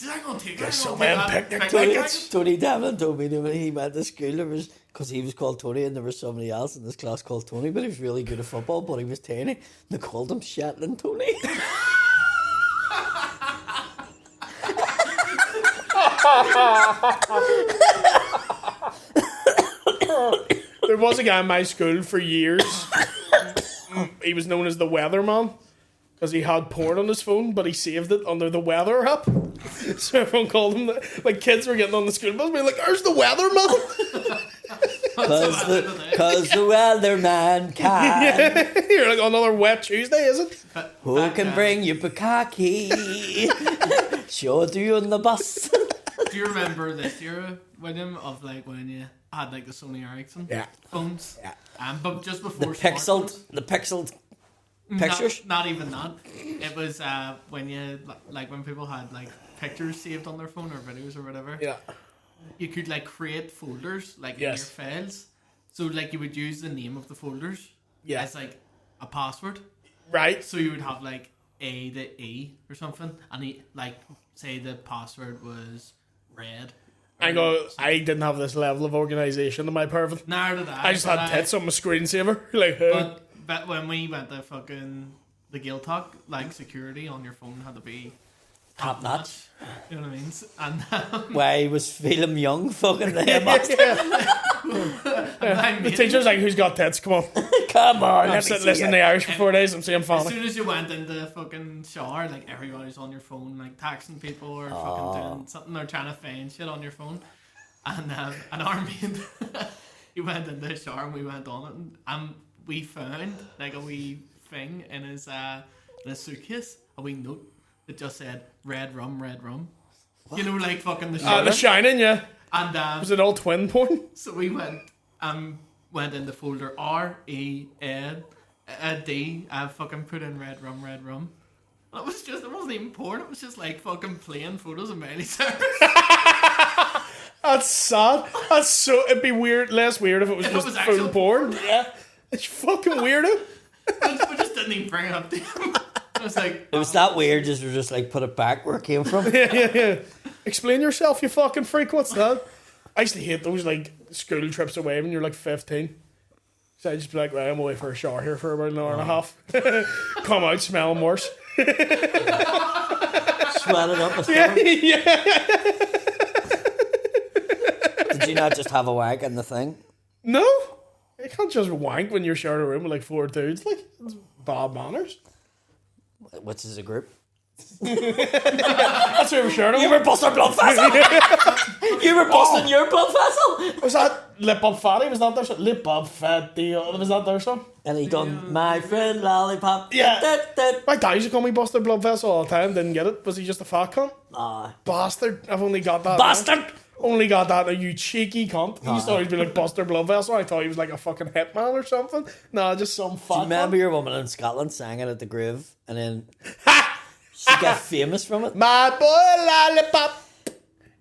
I'm gonna take it. So many picnic blankets. Tony Devlin told me that when he went to school, there was, because he was called Tony and there was somebody else in this class called Tony, but he was really good at football, but he was tiny. They called him Shetland Tony. There was a guy in my school for years. He was known as the Weatherman because he had porn on his phone, but he saved it under the weather app. So everyone called him that. Like kids were getting on the school bus, being like, "There's the Weatherman." Because the weatherman can. Yeah. You're like, another wet Tuesday, is it? Who can bring you bukkake? Sure do you on the bus. Do you remember this era, William, of like when you had like the Sony Ericsson phones? Yeah. But just before The pixeled pictures? Not even that. It was when you like when people had like pictures saved on their phone or videos or whatever. Yeah. You could like create folders like in your files. So like you would use the name of the folders as like a password. Right. So you would have like A to E or something, and like say the password was red. I didn't have this level of organisation in my perfect. Neither did I. I just had tits on my screensaver. Like, but when we went to fucking the Guild Talk, like security on your phone had to be Top notch. You know what I mean? And why he was feeling young, fucking there. The teacher's like, "Who's got tits? Come on." Come on, I'm sitting listening to the Irish for 4 days. I'm seeing as funny. soon as you went in the fucking shower, like everybody's on your phone, like texting people or fucking doing something or trying to find shit on your phone. And our mate, he went in the shower and we went on it, and we found like a wee thing in his suitcase, a wee note that just said "red rum, red rum." What? You know, like fucking The Shining, yeah. And was it all twin porn? So we went in the folder REND. I fucking put in red rum, red rum. And it wasn't even porn. It was just like fucking playing photos of Miley Cyrus. That's sad. That's so. It'd be weird, less weird if it was If it just was full actual porn. Yeah, it's fucking weirdo. We just didn't even bring it up to him. I was like, It was that weird, just to just like put it back where it came from. Yeah. Explain yourself, you fucking freak. What's that? I used to hate those like school trips away when you're like 15. So I'd just be like, right, I'm away for a shower here for about an hour and a half. Come out smelling worse. Swelling up a Yeah, storm. yeah. Did you not just have a wag in the thing? No, you can't just wank when you're sharing a room with like 4 dudes. Like, it's bad manners. Which is a group? That's who we're sharing You with. were busting blood vessel! You were busting your blood vessel! Was that Lip Bob Fatty? Was that their song? Lip Bob Fatty. Was that their song? And he done my friend lollipop. Yeah. Da. My dad used to call me Buster Blood Vessel all the time. Didn't get it. Was he just a fat cunt? Ah, Bastard. I've only got that. bastard! Only got that now, you cheeky cunt. He used to always be like Buster Blood Vessel. I thought he was like a fucking hitman or something. Nah, just some fat Do you remember cunt. your woman in Scotland sang it at the Groove, and then she got famous from it? My boy lollipop.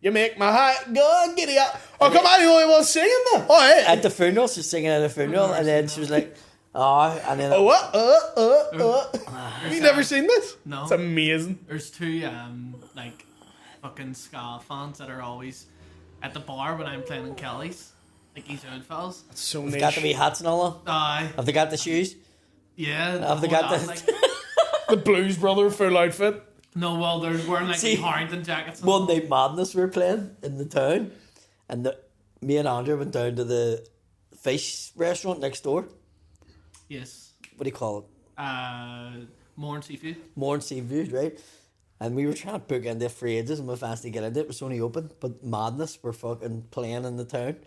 You make my heart go giddy up. Oh, come on, you only one singing that. Oh, hey. At the funeral, she was singing at a funeral, and then she was like, oh, and then Have you never seen this? No. It's amazing. there's two like fucking ska fans that are always at the bar when I'm playing in Kelly's. Like these old fellas. It's so they've got the wee niche. hats and all that. Aye. Have they got the shoes? Yeah. Have they whole got lot, the... like, The Blues Brother full outfit. no, well, they're wearing like See, Harrington jackets. And One Night Madness we were playing in the town, and me and Andrew went down to the fish restaurant next door. yes. What do you call it? More and seafood. More and Seafood, right? And we were trying to book into it for ages, and we fancy get into it. It was only open, but Madness were fucking playing in the town.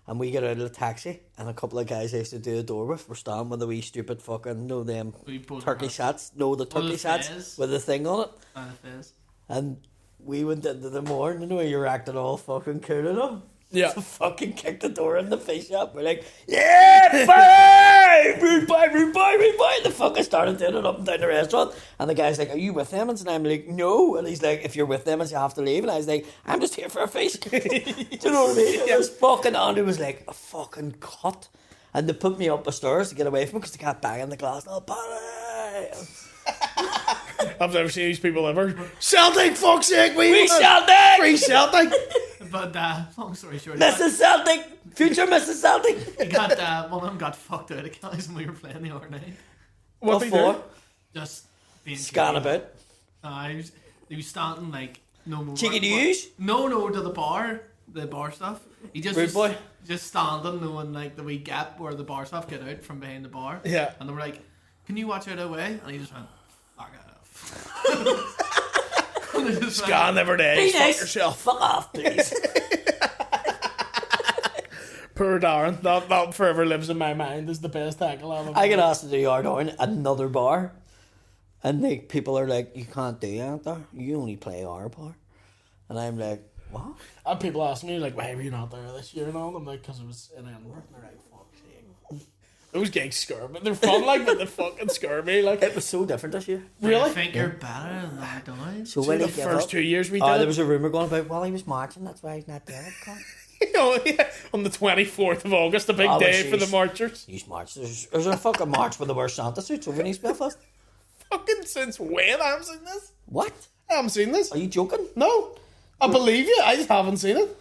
And we get out of the taxi, and a couple of guys I used to do a door with were standing with the wee stupid fucking, them We both Turkish had- hats. No, the Oh, the Turkish hats fez. with the thing on it. And a fizz. And we went into the morning, you're acting all fucking cool enough. Yeah. To fucking kick the door in the fish shop. We're like, yeah, bye! Rude boy, rude boy, rude boy. And the fucker started doing it up and down the restaurant. And the guy's like, are you with them? And I'm like, no. And he's like, if you're with them, you have to leave. And I was like, I'm just here for a fish. Do you know what I mean? And this fucking Andrew was like, a fucking cut. And they put me up the stairs to get away from him because they kept banging the glass. Oh, Paddy! I've never seen these people ever. Celtic, fuck's sake, We Celtic! Free Celtic. But long story short, Mrs. Celtic! Future Mrs. Celtic! he got one of them got fucked out of Kelly's when we were playing the other night. What What they for? do? Just being Scan cheeky. about. He was standing like no more. Cheeky news? No, to the bar stuff. He just Rude was boy. just standing, knowing like the wee gap where the bar stuff get out from behind the bar. Yeah. And they were like, "Can you watch out of the way?" And he just went, "Fuck off." And they just went, Gone every day. Be Fuck nice. yourself. Fuck off, please. Poor Darren. That forever lives in my mind as the best tackle I've ever I get asked to do yard down another bar, and people are like, "You can't do that there. You only play our bar," and I'm like, "What?" And people ask me, like, why were you not there this year and all? I'm like, because it was in Edinburgh. And they're like, fuck's sake. Those gigs scare me. They're fun, like, but they fucking scare me. Like, It was so different this year. "I really? think you're better than that, don't So See, when the he gave first up, 2 years we did. there was a rumor going about. Well, he was marching. That's why he's not there. You know, yeah, on the 24th of August, a big Oh, day for the jeez. marchers. He's marched. There's a fucking march with the worst Santa suits over in East Belfast. Fucking since when? I haven't seen this. What? I haven't seen this. Are you joking? No. I believe you. I just haven't seen it.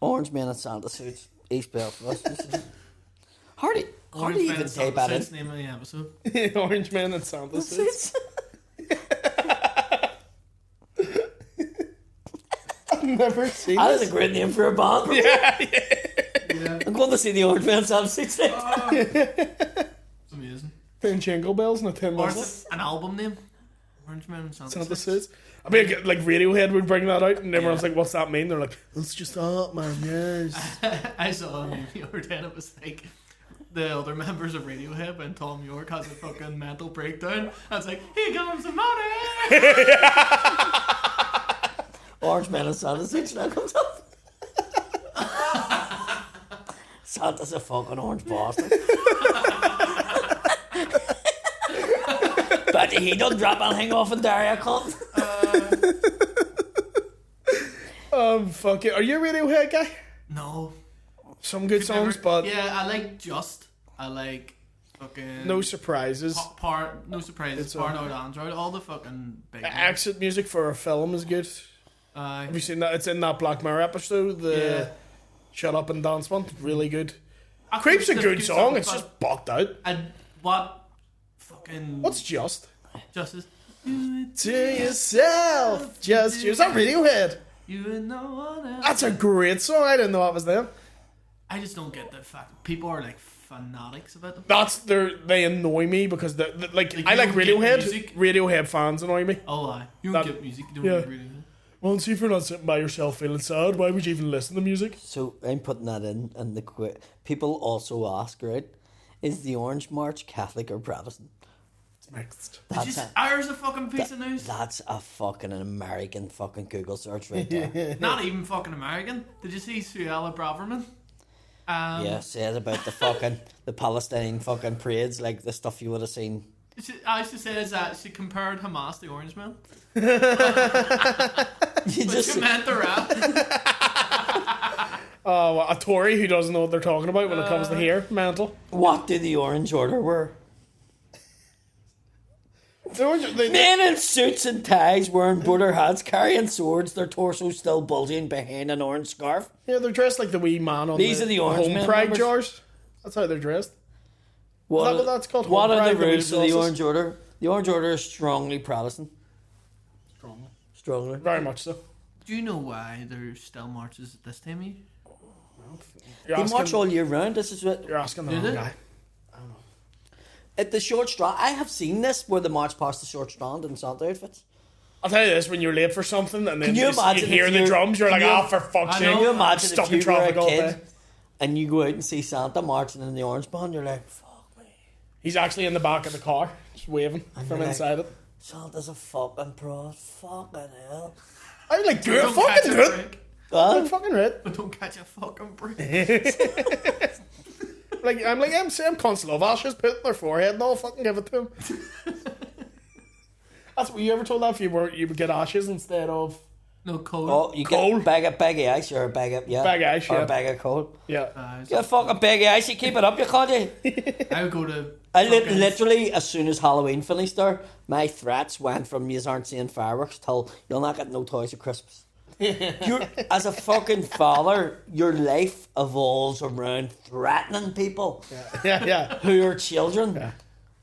Orangemen and Santa suits, East Belfast. Hardly Orange even Man say bad. That's the name of the episode. Orange Man and Santa suits. I've never seen That this. is a great name for a band. Yeah. Yeah, I'm going to see the Orangemen and Santa suits. it's amazing. 10 jingle bells and a 10 Or whistle. is it an album name? Orangemen and Santa Santa Suits. suits. I mean, like Radiohead would bring that out, and everyone's like, "What's that mean?" They're like, "It's just art, man." Yes. I saw a movie the other day and it was like the other members of Radiohead when Tom York has a fucking mental breakdown. I was like, "Here comes the money!" Orangemen and Santa suits now comes up. Santa's a fucking orange bastard. But he don't drop anything off in Daria, cunt. Fuck it. Are you a Radiohead guy? No. Some good songs, but yeah, I like Just. I like fucking no surprises. No surprises. Paranoid Android. All the fucking big ones. Exit music for a film is good. Have you seen that? It's in that Black Mirror episode. The Shut Up and Dance one. Really good. Creep's a good song. It's just bucked out. And what fucking... What's Just? Justice. To yourself. Just you. Is that Radiohead? You and no one else. That's a great song. I didn't know that was them. I just don't get the fact people are like fanatics about them. They annoy me because Like, I like you don't get Radiohead. music? Radiohead fans annoy me. Oh, aye. You don't get music. You don't yeah. get Radiohead. Well, see, if you're not sitting by yourself feeling sad, why would you even listen to music? So I'm putting that in, and people also ask, right? Is the Orange March Catholic or Protestant? It's mixed. Irish a fucking piece of news. That's a fucking American fucking Google search right there. Not even fucking American. Did you see Suella Braverman? Yeah, said about the Palestinian fucking parades, like the stuff you would have seen. She says that she compared Hamas to Orangemen. You just meant the rap. A Tory who doesn't know what they're talking about when it comes to hair. Mental. What do the Orange Order wear? They, Men in suits and ties wearing border hats, carrying swords, their torso still bulging behind an orange scarf. yeah, they're dressed like the wee man on These are the Orange Home Men Pride members. jars. That's how they're dressed. What, Is that what that's called? What Home are the Pride, rules of the sauces? Orange Order? The Orange Order is strongly Protestant. Strongly. Very much so. Do you know why there's still marches at this time of year? You're They asking, march all year round. This is what you're asking the Do wrong they? guy. at the Short Strand. I have seen this where they march past the Short Strand in Santa outfits. I'll tell you this, when you're late for something and then Can you imagine hear if the you're- drums, you're like, can you- for fuck's I sake. know. Can you imagine Stuck if in you were a traffic all kid day. and you go out and see Santa marching in the orange band? You're like, fuck me. He's actually in the back of the car, just waving from you're like- inside it. Santa's a fucking pro. Fucking hell. I'm like, do it, Don't catch fucking a do it. break. I'm fucking right. But don't catch a fucking break. I'm constant love ashes put in their forehead and I'll fucking give it to him. That's what you ever told that if you would get ashes instead of No cold. Oh, you Coal? get bag of ice or a bag of, yeah. Bag of ice, Or yeah. a bag of coal. yeah. Get a fucking bag of ice, you keep it up, you can't you? I would go to. Literally, as soon as Halloween finished there, my threats went from you aren't seeing fireworks till you'll not get no toys at Christmas. As a fucking father, your life evolves around threatening people Yeah. who are children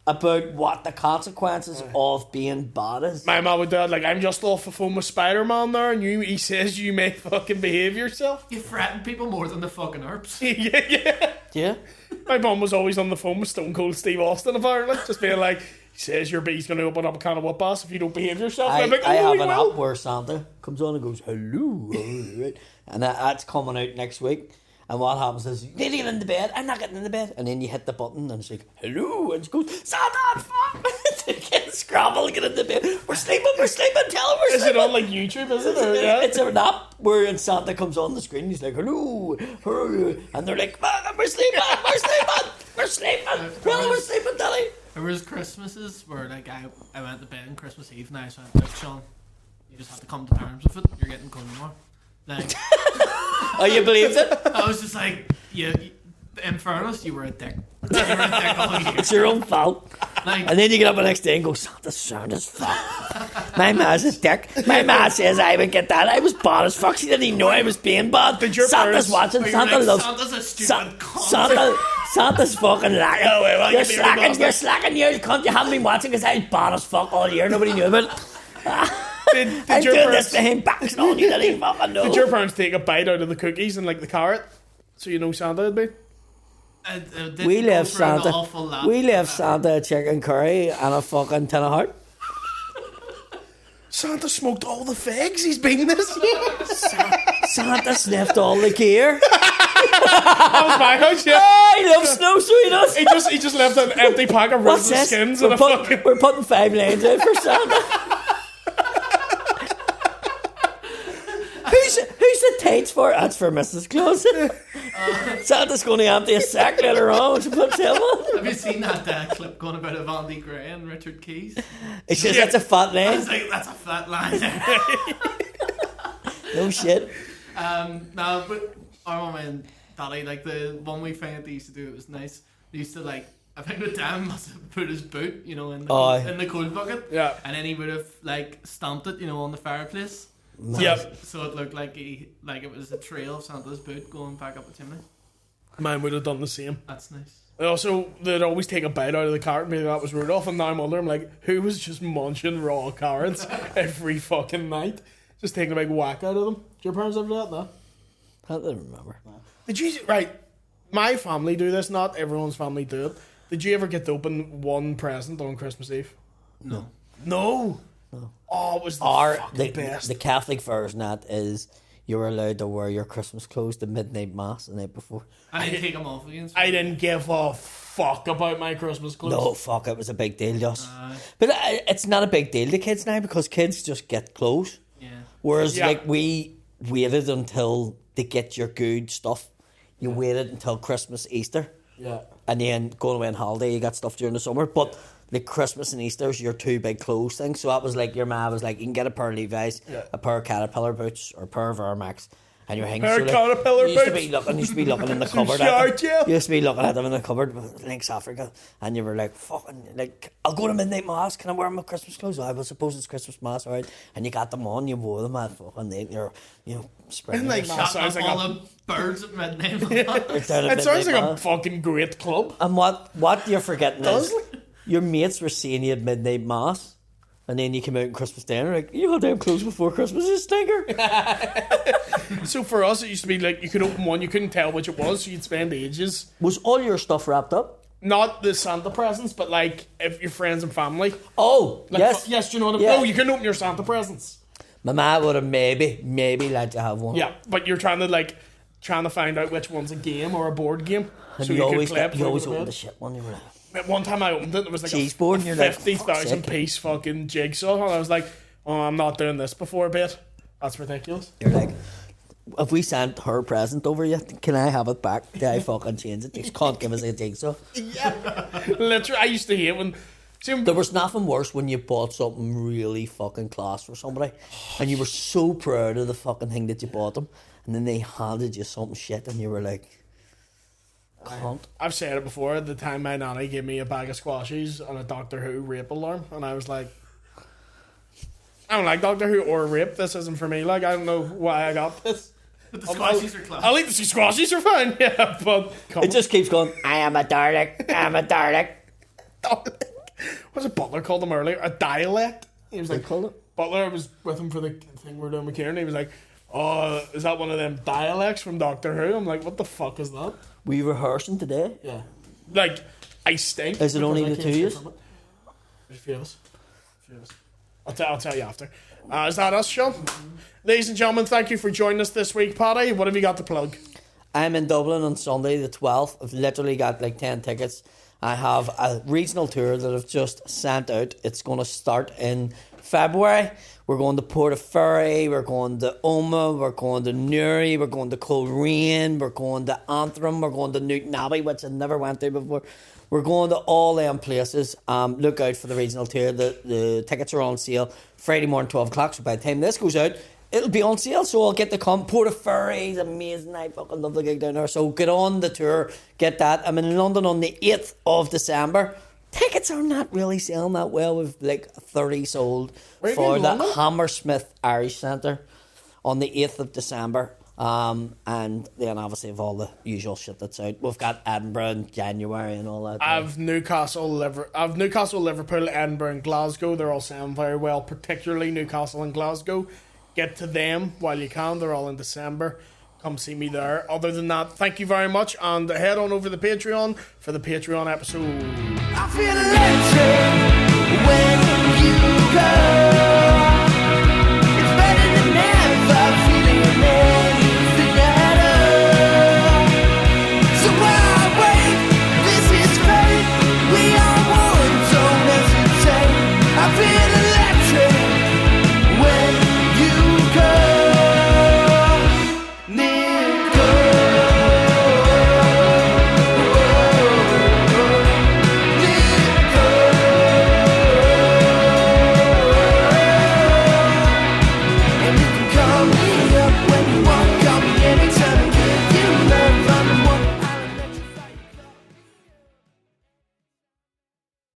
about what the consequences of being bad is. My mum would dad, like, I'm just off the phone with Spider-Man there and he says you may fucking behave yourself. You threaten people more than the fucking herbs. yeah. Yeah. My mum was always on the phone with Stone Cold Steve Austin apparently, just being like, he says your bee's going to open up a can of whoop ass if you don't behave yourself. I I'm like, have he an will. app where Santa comes on and goes, hello, right? And that's coming out next week. And what happens is, you need to get into bed. I'm not getting into bed. And then you hit the button and it's like, hello. And she goes, Santa, fuck. The kids scramble to get into bed. We're sleeping, tell him we're Is sleeping. it on like YouTube, is it? Or, yeah? It's an app where Santa comes on the screen. He's like, hello. And they're like, man, we're sleeping. Really, we're sleeping, Daddy. There was Christmases where like I went to bed on Christmas Eve and I just went, look, Sean, you just have to come to terms with it. You're getting Cullimore. Like, Oh, you believed it? I was just like, yeah. In fairness, you were a dick. You were a dick all year. It's your own fault. Like, And then you get up the next day and go, Santa's sound as fuck. My ma's a dick. My ma says I would get that. I was bad as fuck. She didn't even know I was being bad. Did your Santa's parents- watching. you're Santa like, loves. Santa's a stupid cunt. Santa's fucking lacking. Oh, wait, well, you're you beat me, slacking. bastard. You're slacking. You cunt. You haven't been watching because I was bad as fuck all year. Nobody knew about it. Did I'm your doing parents, this behind backs and all. You didn't even fucking know. did your parents take a bite out of the cookies and like the carrot? So you know Santa would be? We left Santa. Lot. We left Santa a chicken curry and a fucking tin of heart. Santa smoked all the fags he's been this year. Santa sniffed all the gear. That was my house, yeah. I love snow, so he does. He just left an empty pack of What's risen this? skins and a fucking. We're putting 5 lanes out for Santa. Who's the tights for? That's for Mrs. Claus. Santa's going to empty a sack later on to put him on. Have you seen that clip going about Evandy Gray and Richard Keys? It's just that's a fat I lane. was like, that's a fat line. No shit. No, but our mum and daddy, like the one we found they used to do, it was nice. They used to like, I think the dad must have put his boot, you know, in the coal bucket. Yeah. And then he would have like stamped it, you know, on the fireplace. Yep. So it looked like it was a trail of Santa's boot going back up the chimney. Mine would have done the same. That's nice. Also, they'd always take a bite out of the carrot. Maybe that was Rudolph. And now I'm wondering, like, who was just munching raw carrots every fucking night? Just taking a big whack out of them. Did your parents ever do that? No? I don't remember. Did you... Right. My family do this. Not everyone's family do it. Did you ever get to open one present on Christmas Eve? No. No? No. Oh, it was the best. The Catholic version of that is you were allowed to wear your Christmas clothes to midnight mass the night before. I didn't take them off again. I didn't give a fuck about my Christmas clothes. No, fuck, it was a big deal, just. But it's not a big deal to kids now because kids just get clothes. Yeah. Whereas, like, we waited until to get your good stuff. You waited until Christmas, Easter. Yeah. And then going away on holiday, you got stuff during the summer. But like Christmas and Easter's your two big clothes things. So that was like your ma was like, you can get a pair of Levi's, a pair of Caterpillar boots, or a pair of Air Max. And your hands. Pair of Caterpillar boots. You used to be looking in the cupboard. You used to be looking at them in the cupboard with Lynx Africa, and you were like, "Fucking like, I'll go to midnight mass. Can I wear my Christmas clothes?" I will suppose it's Christmas mass, alright. And you got them on. You wore them at fucking you're spreading like shot sounds like all the birds at midnight. It sounds like a fucking great club. And what you're forgetting is your mates were seeing you at midnight mass. And then you come out on Christmas Day and you're like, you had them clothes before Christmas, you stinker. So for us, it used to be like you could open one, you couldn't tell which it was, so you'd spend ages. Was all your stuff wrapped up? Not the Santa presents, but like if your friends and family. Oh, like, yes. Yes, do you know what I mean? Yeah. No, you couldn't open your Santa presents. My ma would have maybe let you have one. Yeah, but you're trying to find out which one's a game or a board game. And so you always opened the shit one. You were like, one time I opened it, there was like cheese board, a 50,000 piece fucking jigsaw, and I was like, oh, I'm not doing this before bed. That's ridiculous. You're like, if we sent her present over yet, can I have it back? Did I fucking change it? You can't give us a jigsaw. Yeah. Literally, I used to hate when... There was nothing worse when you bought something really fucking class for somebody and you were so proud of the fucking thing that you bought them, and then they handed you something shit and you were like, cunt. I've said it before, the time my nanny gave me a bag of squashies and a Doctor Who rape alarm, and I was like, I don't like Doctor Who or rape, this isn't for me, like I don't know why I got this. But the squashies are class. I'll eat the squashies are fine, yeah, but it just keeps going, I am a Dalek, I'm a Dalek. What's it Butler called him earlier? A dialect? He was like, called it? Butler was with him for the thing we're doing with Kieran. He was like, oh, is that one of them dialects from Doctor Who? I'm like, what the fuck is that? Were you rehearsing today? Yeah. Like, I stink. Is it only the two of you? There's a few of us. I'll tell you after. Is that us, Sean? Ladies and gentlemen, thank you for joining us this week. Paddy, what have you got to plug? I'm in Dublin on Sunday the 12th. I've literally got like 10 tickets. I have a regional tour that I've just sent out. It's going to start in February. We're going to Portaferry, we're going to Omagh, we're going to Newry, we're going to Coleraine, we're going to Antrim, we're going to Newton Abbey, which I never went to before. We're going to all them places. Look out for the regional tour. The tickets are on sale Friday morning, 12 o'clock. So by the time this goes out, it'll be on sale, so I'll get to come. Portaferry's amazing. I fucking love the gig down there. So get on the tour, get that. I'm in London on the 8th of December. Tickets are not really selling that well. We've like 30 sold for the Hammersmith Irish Centre on the 8th of December. And then obviously of all the usual shit that's out. We've got Edinburgh in January and all that. I've Newcastle, Liverpool, Edinburgh and Glasgow. They're all selling very well, particularly Newcastle and Glasgow. Get to them while you can. They're all in December. Come see me there. Other than that, thank you very much, and head on over to the Patreon for the Patreon episode. I feel electric when you go.